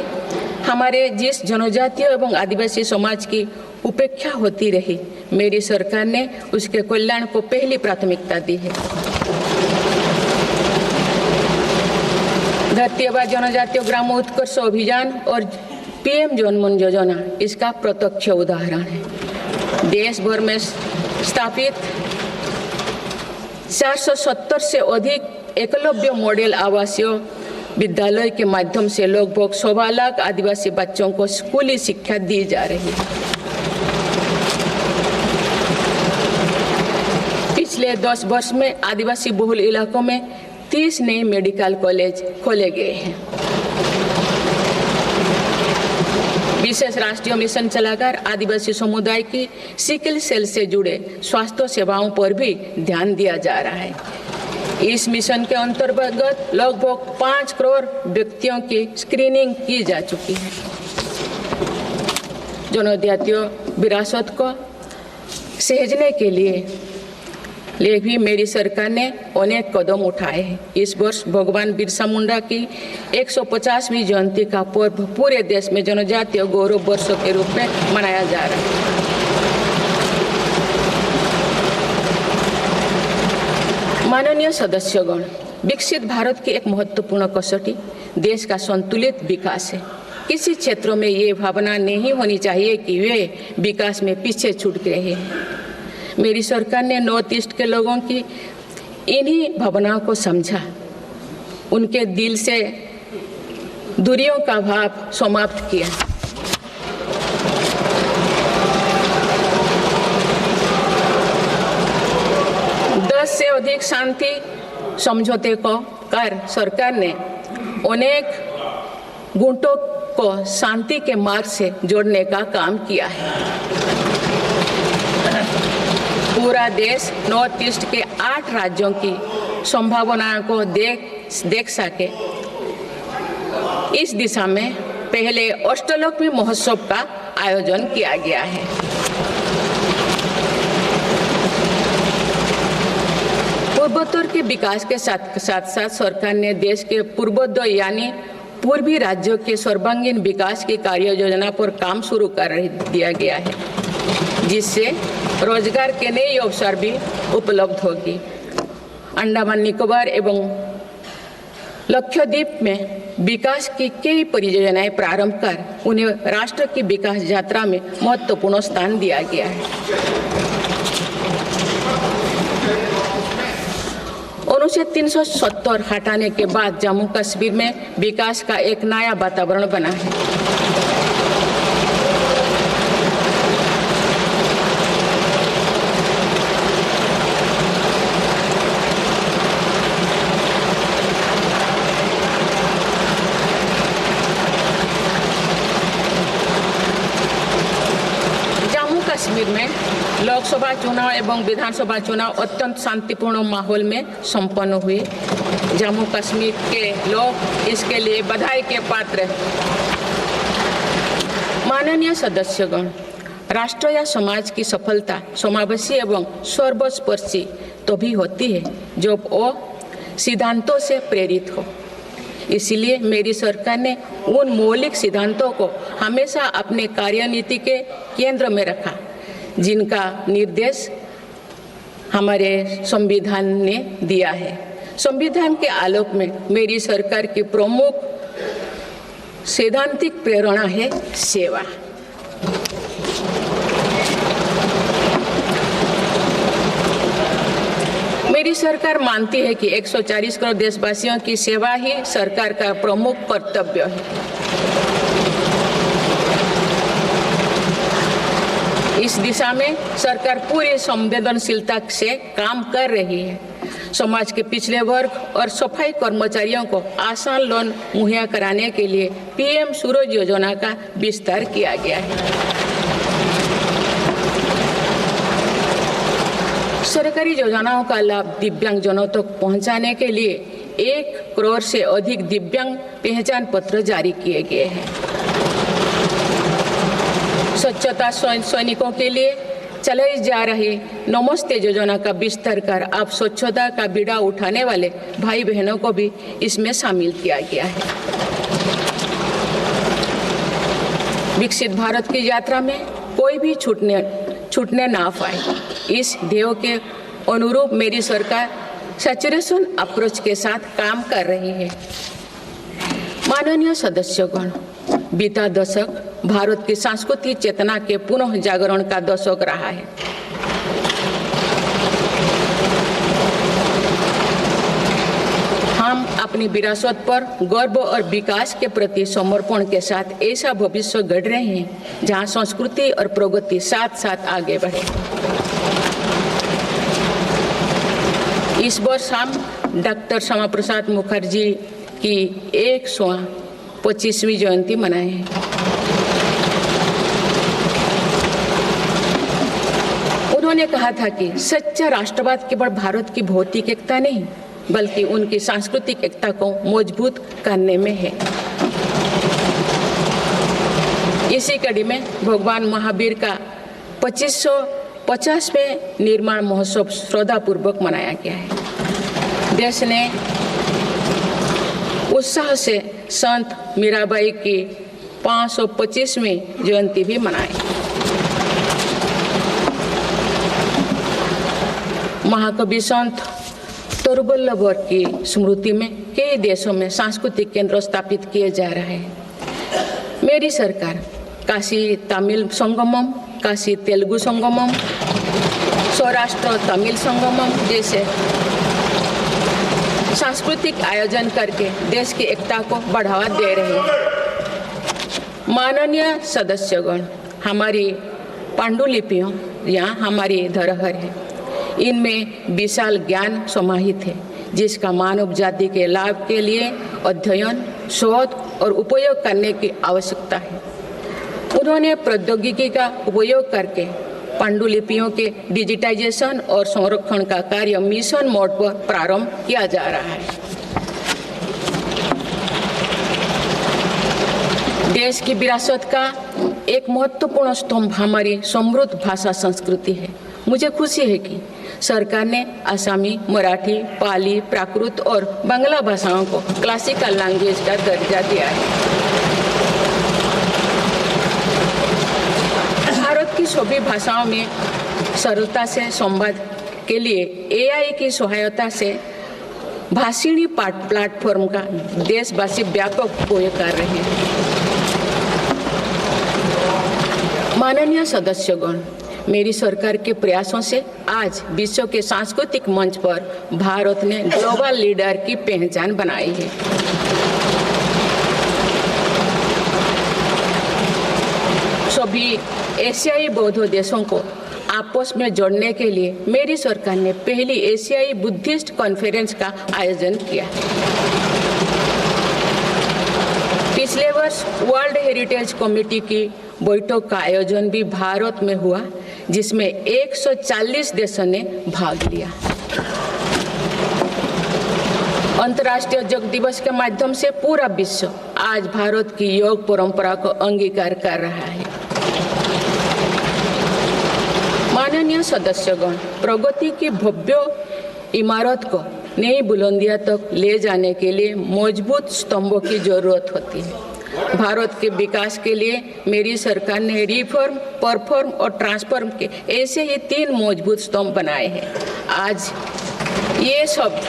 हमारे जिस जनजातीय एवं आदिवासी समाज की उपेक्षा होती रही, मेरी सरकार ने उसके कल्याण को पहली प्राथमिकता दी है। धरती आबा जनजातीय ग्राम उत्कर्ष अभियान और PM जनमन योजना इसका प्रत्यक्ष उदाहरण है। देश भर में स्थापित 470 से अधिक एकलव्य मॉडल आवासीय विद्यालय के माध्यम से लगभग 1.25 लाख आदिवासी बच्चों को स्कूली शिक्षा दी जा रही है। पिछले 10 वर्ष में आदिवासी बहुल इलाकों में 30 नए मेडिकल कॉलेज खोले गए हैं। विशेष राष्ट्रीय मिशन चलाकर आदिवासी समुदाय की सिकल सेल से जुड़े स्वास्थ्य सेवाओं पर भी ध्यान दिया जा रहा है। इस मिशन के अंतर्गत लगभग 5 करोड़ व्यक्तियों की स्क्रीनिंग की जा चुकी है। जनजातीय विरासत को सहेजने के लिए भी मेरी सरकार ने अनेक कदम उठाए हैं। इस वर्ष भगवान बिरसा मुंडा की 150वीं जयंती का पर्व पूरे देश में जनजातीय गौरव वर्ष के रूप में मनाया जा रहा है। माननीय सदस्यगण, विकसित भारत की एक महत्वपूर्ण कसौटी देश का संतुलित विकास है। किसी क्षेत्रों में ये भावना नहीं होनी चाहिए कि वे विकास में पीछे छूट गए हैं। मेरी सरकार ने नॉर्थ ईस्ट के लोगों की इन्हीं भावनाओं को समझा, उनके दिल से दूरियों का भाव समाप्त किया। दस से अधिक शांति समझौते को कर सरकार ने अनेक गुटों को शांति के मार्ग से जोड़ने का काम किया है। पूरा देश नॉर्थ ईस्ट के 8 राज्यों की संभावनाओं को देख सके, इस दिशा में पहले अष्टलोक महोत्सव का आयोजन किया गया है। पूर्वोत्तर के विकास के साथ सरकार ने देश के पूर्वोदय यानी पूर्वी राज्यों के सर्वांगीण विकास की कार्य योजना पर काम शुरू कर दिया गया है, जिससे रोजगार के नए अवसर भी उपलब्ध होगी। अंडमान निकोबार एवं लक्षद्वीप में विकास की कई परियोजनाएं प्रारंभ कर उन्हें राष्ट्र की विकास यात्रा में महत्वपूर्ण स्थान दिया गया है। अनुच्छेद 370 हटाने के बाद जम्मू कश्मीर में विकास का एक नया वातावरण बना है। कश्मीर में लोकसभा चुनाव एवं विधानसभा चुनाव अत्यंत शांतिपूर्ण माहौल में संपन्न हुए। जम्मू कश्मीर के लोग इसके लिए बधाई के पात्र हैं। माननीय सदस्यगण, राष्ट्र या समाज की सफलता समावेशी एवं सर्वस्पर्शी तभी होती है जब वो सिद्धांतों से प्रेरित हो। इसलिए मेरी सरकार ने उन मौलिक सिद्धांतों को हमेशा अपने कार्यनीति के केंद्र में रखा, जिनका निर्देश हमारे संविधान ने दिया है। संविधान के आलोक में मेरी सरकार की प्रमुख सैद्धांतिक प्रेरणा है सेवा। मेरी सरकार मानती है कि 140 करोड़ देशवासियों की सेवा ही सरकार का प्रमुख कर्तव्य है। इस दिशा में सरकार पूरी संवेदनशीलता से काम कर रही है। समाज के पिछड़े वर्ग और सफाई कर्मचारियों को आसान लोन मुहैया कराने के लिए पीएम सूरज योजना का विस्तार किया गया है। सरकारी योजनाओं का लाभ दिव्यांगजनों तक पहुंचाने के लिए 1 करोड़ से अधिक दिव्यांग पहचान पत्र जारी किए गए हैं। स्वच्छता सैनिकों के लिए चलाई जा रही नमस्ते योजना का विस्तार कर अब स्वच्छता का बीड़ा उठाने वाले भाई बहनों को भी इसमें शामिल किया गया है। विकसित भारत की यात्रा में कोई भी छूटने ना पाए, इस ध्येय के अनुरूप मेरी सरकार सैचुरेशन अप्रोच के साथ काम कर रही है। माननीय सदस्यगण, बीता दशक भारत की सांस्कृतिक चेतना के पुनः जागरण का दशक रहा है। हम अपनी विरासत पर गर्व और विकास के प्रति समर्पण के साथ ऐसा भविष्य गढ़ रहे हैं जहां संस्कृति और प्रगति साथ साथ आगे बढ़े। इस वर्ष हम डॉक्टर श्यामा प्रसाद मुखर्जी की 125वीं जयंती मनाए हैं। उन्होंने कहा था कि सच्चा राष्ट्रवाद केवल भारत की भौतिक एकता नहीं बल्कि उनकी सांस्कृतिक एकता को मजबूत करने में है। इसी कड़ी में भगवान महावीर का 2550वें निर्माण महोत्सव श्रद्धापूर्वक मनाया गया है। देश ने उत्साह से संत मीराबाई की 525वीं जयंती भी मनाई। महाकवि संत तरुवल्लभ की स्मृति में कई देशों में सांस्कृतिक केंद्र स्थापित किए जा रहे हैं। मेरी सरकार काशी तमिल संगमम, काशी तेलुगु संगमम, सौराष्ट्र तमिल संगमम जैसे सांस्कृतिक आयोजन करके देश की एकता को बढ़ावा दे रहे हैं। माननीय सदस्यगण, हमारी पांडुलिपियाँ यहाँ हमारी धरोहर है। इनमें विशाल ज्ञान समाहित है जिसका मानव जाति के लाभ के लिए अध्ययन, शोध और उपयोग करने की आवश्यकता है। उन्होंने प्रौद्योगिकी का उपयोग करके पांडुलिपियों के डिजिटाइजेशन और संरक्षण का कार्य मिशन मोड पर प्रारंभ किया जा रहा है। देश की विरासत का एक महत्वपूर्ण स्तंभ हमारी समृद्ध भाषा संस्कृति है। मुझे खुशी है कि सरकार ने आसामी, मराठी, पाली, प्राकृत और बांग्ला भाषाओं को क्लासिकल लैंग्वेज का दर्जा दिया है। भारत की सभी भाषाओं में सरलता से संवाद के लिए AI की सहायता से भाषिणी प्लेटफॉर्म का देशवासी व्यापक उपयोग कर रहे हैं। माननीय सदस्यगण, मेरी सरकार के प्रयासों से आज विश्व के सांस्कृतिक मंच पर भारत ने ग्लोबल लीडर की पहचान बनाई है। सभी एशियाई बौद्ध देशों को आपस में जोड़ने के लिए मेरी सरकार ने पहली एशियाई बुद्धिस्ट कॉन्फ्रेंस का आयोजन किया। पिछले वर्ष वर्ल्ड हेरिटेज कमेटी की बैठक का आयोजन भी भारत में हुआ जिसमें 140 देशों ने भाग लिया। अंतर्राष्ट्रीय योग दिवस के माध्यम से पूरा विश्व आज भारत की योग परंपरा को अंगीकार कर रहा है। माननीय सदस्यगण, प्रगति की भव्य इमारत को नई बुलंदियों तक ले जाने के लिए मजबूत स्तंभों की जरूरत होती है। भारत के विकास के लिए मेरी सरकार ने रिफॉर्म, परफॉर्म और ट्रांसफॉर्म के ऐसे ही 3 मजबूत स्तंभ बनाए हैं। आज ये शब्द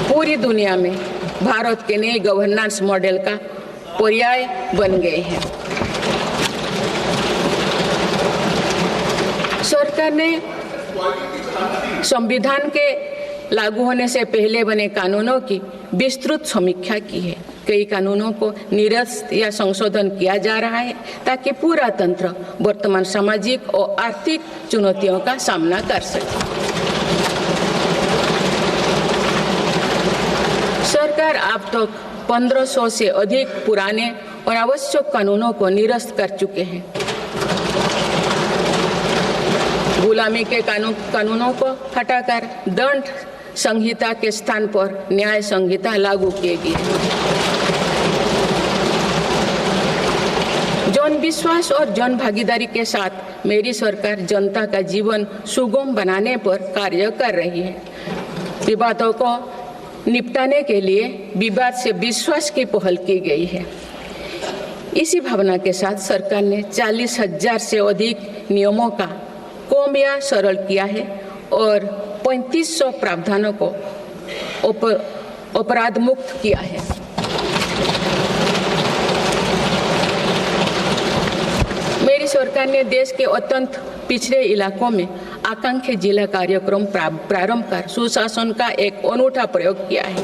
पूरी दुनिया में भारत के नए गवर्नेंस मॉडल का पर्याय बन गए हैं। सरकार ने संविधान के लागू होने से पहले बने कानूनों की विस्तृत समीक्षा की है। कई कानूनों को निरस्त या संशोधन किया जा रहा है ताकि पूरा तंत्र वर्तमान सामाजिक और आर्थिक चुनौतियों का सामना कर सके। सरकार अब तक 1500 से अधिक पुराने और आवश्यक कानूनों को निरस्त कर चुके हैं। गुलामी के कानूनों को हटाकर दंड संहिता के स्थान पर न्याय संहिता लागू किए गए। जन विश्वास और जन भागीदारी के साथ मेरी सरकार जनता का जीवन सुगम बनाने पर कार्य कर रही है। विवादों को निपटाने के लिए विवाद से विश्वास की पहल की गई है। इसी भावना के साथ सरकार ने 40,000 से अधिक नियमों का कम या सरल किया है और 3500 प्रावधानों को अपराध मुक्त किया है। मेरी सरकार ने देश के अत्यंत पिछड़े इलाकों में आकांक्षी जिला कार्यक्रम प्रारंभ कर सुशासन का एक अनूठा प्रयोग किया है।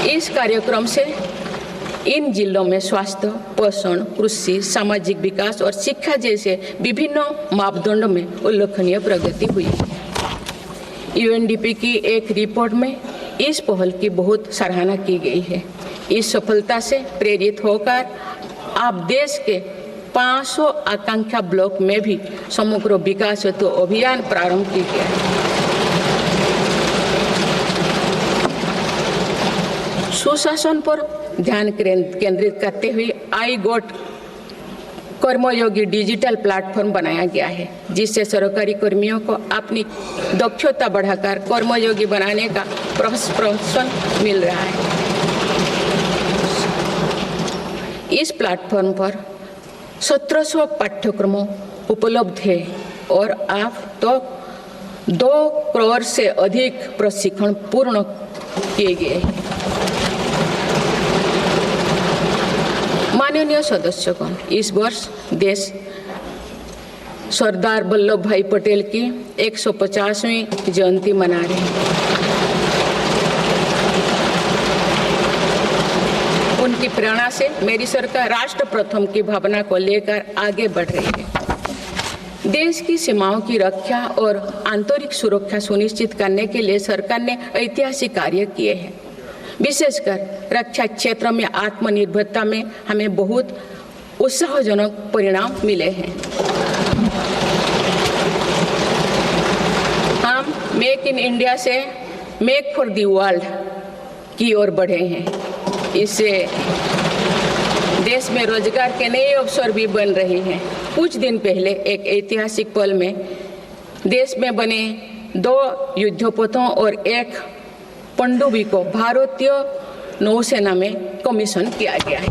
इस कार्यक्रम से इन जिलों में स्वास्थ्य, पोषण, कृषि, सामाजिक विकास और शिक्षा जैसे विभिन्न मापदंडों में उल्लेखनीय प्रगति हुई है। UNDP की एक रिपोर्ट में इस पहल की बहुत सराहना की गई है। इस सफलता से प्रेरित होकर आप देश के 500 आकांक्षा ब्लॉक में भी समग्र विकास हेतु अभियान प्रारंभ किया गया है। सुशासन पर ध्यान केंद्रित करते हुए आई गोट कर्मयोगी डिजिटल प्लेटफॉर्म बनाया गया है, जिससे सरकारी कर्मियों को अपनी दक्षता बढ़ाकर कर्मयोगी बनाने का प्रोत्साहन मिल रहा है। इस प्लेटफॉर्म पर 1700 पाठ्यक्रमों उपलब्ध है और अब तो 2 करोड़ से अधिक प्रशिक्षण पूर्ण किए गए हैं। माननीय सदस्यगण, इस वर्ष देश सरदार वल्लभ भाई पटेल की 150वीं जयंती मना रहे हैं। उनकी प्रेरणा से मेरी सरकार राष्ट्र प्रथम की भावना को लेकर आगे बढ़ रही है। देश की सीमाओं की रक्षा और आंतरिक सुरक्षा सुनिश्चित करने के लिए सरकार ने ऐतिहासिक कार्य किए हैं। विशेषकर रक्षा क्षेत्र में आत्मनिर्भरता में हमें बहुत उत्साहजनक परिणाम मिले हैं। हम मेक इन इंडिया से मेक फॉर द वर्ल्ड की ओर बढ़े हैं। इससे देश में रोजगार के नए अवसर भी बन रहे हैं। कुछ दिन पहले एक ऐतिहासिक पल में देश में बने 2 युद्धपोतों और 1 पनडुब्बी को भारतीय नौसेना में कमीशन किया गया है।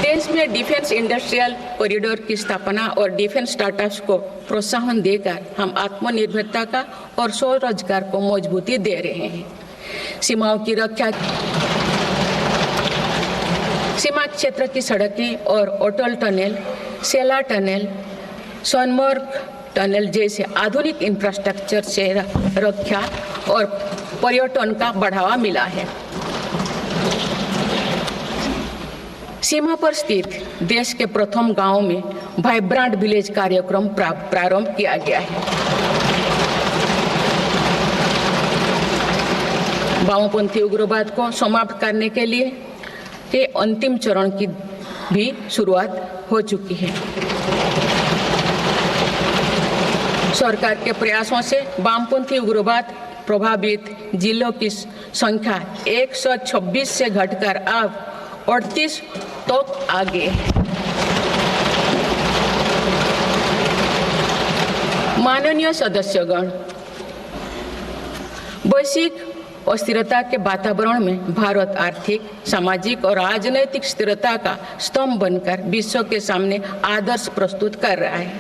देश में डिफेंस इंडस्ट्रियल कॉरिडोर की स्थापना और डिफेंस स्टार्टअप्स को प्रोत्साहन देकर हम आत्मनिर्भरता का और स्वरोजगार को मजबूती दे रहे हैं। सीमाओं की रक्षा, सीमा क्षेत्र की सड़कें और अटल टनल, सेला टनल, सोनमर्ग टनल जैसे आधुनिक इंफ्रास्ट्रक्चर से रक्षा और पर्यटन का बढ़ावा मिला है। सीमा पर स्थित देश के प्रथम गांव में वाइब्रेंट विलेज कार्यक्रम प्रारंभ किया गया है। वामपंथी उग्रवाद को समाप्त करने के लिए के अंतिम चरण की भी शुरुआत हो चुकी है। सरकार के प्रयासों से वामपंथी उग्रवाद प्रभावित जिलों की संख्या 126 से घटकर अब 38 तक आ गई है। माननीय सदस्यगण, वैश्विक अस्थिरता के वातावरण में भारत आर्थिक, सामाजिक और राजनैतिक स्थिरता का स्तंभ बनकर विश्व के सामने आदर्श प्रस्तुत कर रहा है।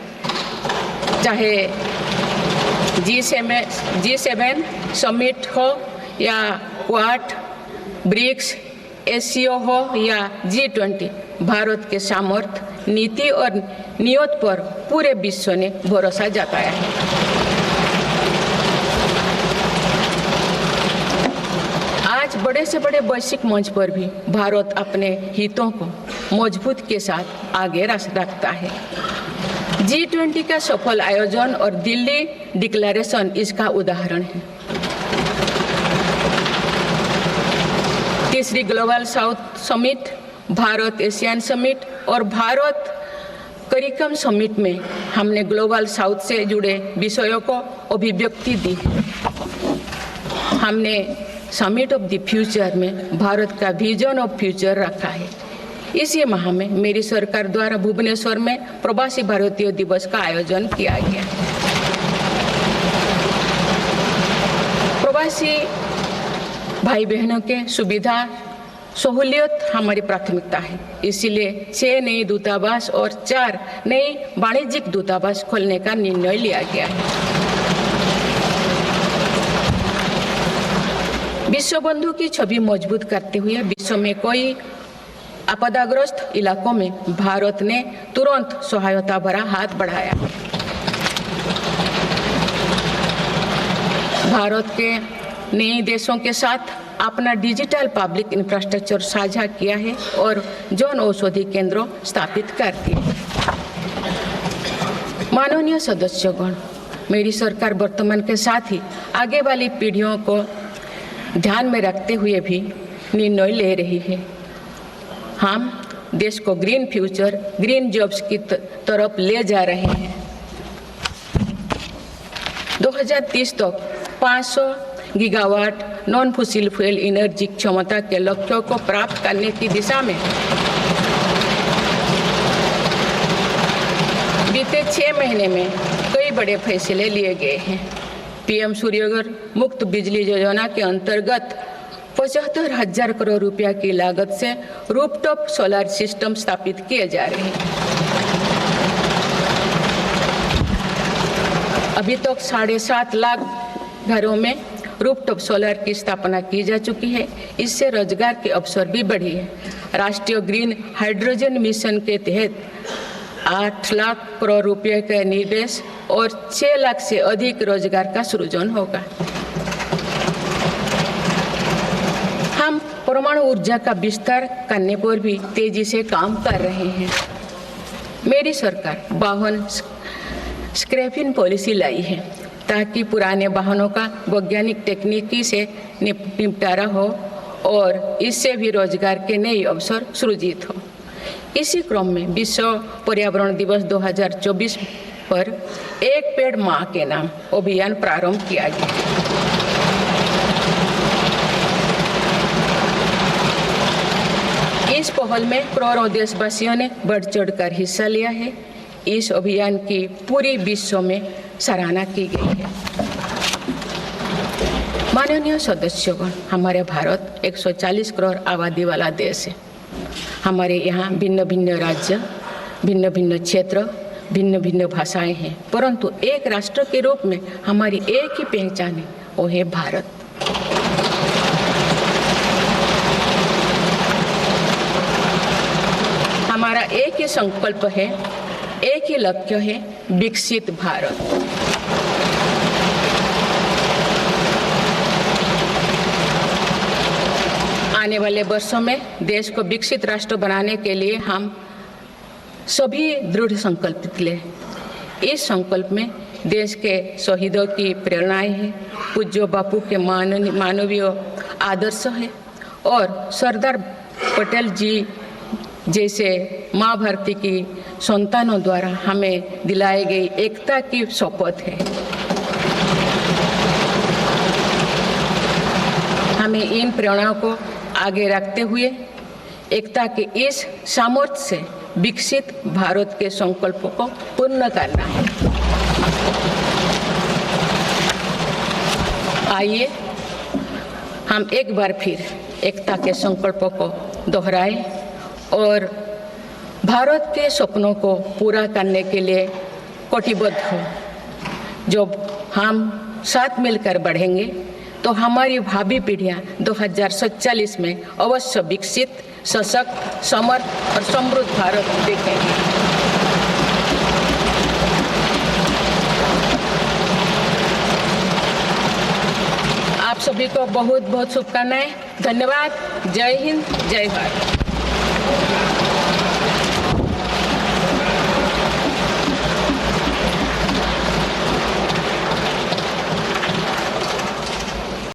चाहे G7 समिट हो या क्वाड, ब्रिक्स, एससीओ हो या G20, भारत के सामर्थ्य, नीति और नियत पर पूरे विश्व ने भरोसा जताया है। आज बड़े से बड़े वैश्विक मंच पर भी भारत अपने हितों को मजबूत के साथ आगे रखता है। G20 का सफल आयोजन और दिल्ली डिक्लेरेशन इसका उदाहरण है। तीसरी global south summit, Bharat Asian summit और भारत करिकम समिट में हमने ग्लोबल साउथ से जुड़े विषयों को अभिव्यक्ति दी है। हमने समिट ऑफ द फ्यूचर में भारत का विजन ऑफ फ्यूचर रखा है। इसी माह में मेरी सरकार द्वारा भुवनेश्वर में प्रवासी भारतीय दिवस का आयोजन किया गया। प्रवासी भाई बहनों के सुविधा सहूलियत हमारी प्राथमिकता है। इसीलिए 6 नए दूतावास और 4 नए वाणिज्यिक दूतावास खोलने का निर्णय लिया गया है। विश्व बंधु की छवि मजबूत करते हुए विश्व में कोई आपदाग्रस्त इलाकों में भारत ने तुरंत सहायता भरा हाथ बढ़ाया। भारत के नए देशों के साथ अपना डिजिटल पब्लिक इंफ्रास्ट्रक्चर साझा किया है और जन औषधि केंद्र स्थापित कर दिए। माननीय सदस्यगण, मेरी सरकार वर्तमान के साथ ही आगे वाली पीढ़ियों को ध्यान में रखते हुए भी निर्णय ले रही है। हम देश को ग्रीन फ्यूचर, ग्रीन जॉब्स की तरफ ले जा रहे हैं। 2030 तक 500 gigawatt non fossil fuel energy क्षमता के लक्ष्यों को प्राप्त करने की दिशा में बीते 6 महीने में कई बड़े फैसले लिए गए हैं। पीएम सूर्यघर मुफ्त बिजली योजना के अंतर्गत 75,000 करोड़ रुपया की लागत से रूफटॉप सोलर सिस्टम स्थापित किए जा रहे हैं। अभी तक 7.5 लाख घरों में रूफटॉप सोलर की स्थापना की जा चुकी है। इससे रोजगार के अवसर भी बढ़ी है। राष्ट्रीय ग्रीन हाइड्रोजन मिशन के तहत 8 लाख करोड़ रुपए का निवेश और 6 लाख से अधिक रोजगार का सृजन होगा। हम परमाणु ऊर्जा का विस्तार करने पर भी तेजी से काम कर रहे हैं। मेरी सरकार वाहन स्क्रैपिंग पॉलिसी लाई है ताकि पुराने वाहनों का वैज्ञानिक तकनीकी से निपटारा हो और इससे भी रोजगार के नए अवसर सृजित हो। इसी क्रम में विश्व पर्यावरण दिवस 2024 पर एक पेड़ मां के नाम अभियान प्रारंभ किया गया। इस पहल में करोड़ों देशवासियों ने बढ़ चढ़कर हिस्सा लिया है। इस अभियान की पूरी विश्व में सराहना की गई है। माननीय सदस्यगण, हमारे भारत 140 करोड़ आबादी वाला देश है। हमारे यहाँ भिन्न भिन्न राज्य, भिन्न भिन्न क्षेत्र, भिन्न भिन्न भाषाएं हैं, परंतु एक राष्ट्र के रूप में हमारी एक ही पहचान है, वो है भारत। हमारा एक ही संकल्प है, एक ही लक्ष्य है, विकसित भारत। आने वाले वर्षों में देश को विकसित राष्ट्र बनाने के लिए हम सभी दृढ़ संकल्पित लें। इस संकल्प में देश के शहीदों की प्रेरणाएं हैं, पूज्य बापू के मानवीय आदर्श है और सरदार पटेल जी जैसे माँ भारती की संतानों द्वारा हमें दिलाई गई एकता की शपथ है। हमें इन प्रेरणाओं को आगे रखते हुए एकता के इस सामर्थ्य से विकसित भारत के संकल्पों को पूर्ण करना है। आइए हम एक बार फिर एकता के संकल्पों को दोहराएं और भारत के सपनों को पूरा करने के लिए कटिबद्ध हो। जब हम साथ मिलकर बढ़ेंगे तो हमारी भावी पीढ़ियां 2047 में अवश्य विकसित, सशक्त, समर्थ और समृद्ध भारत देखेंगे। आप सभी को बहुत बहुत शुभकामनाएं। धन्यवाद। जय हिंद, जय भारत।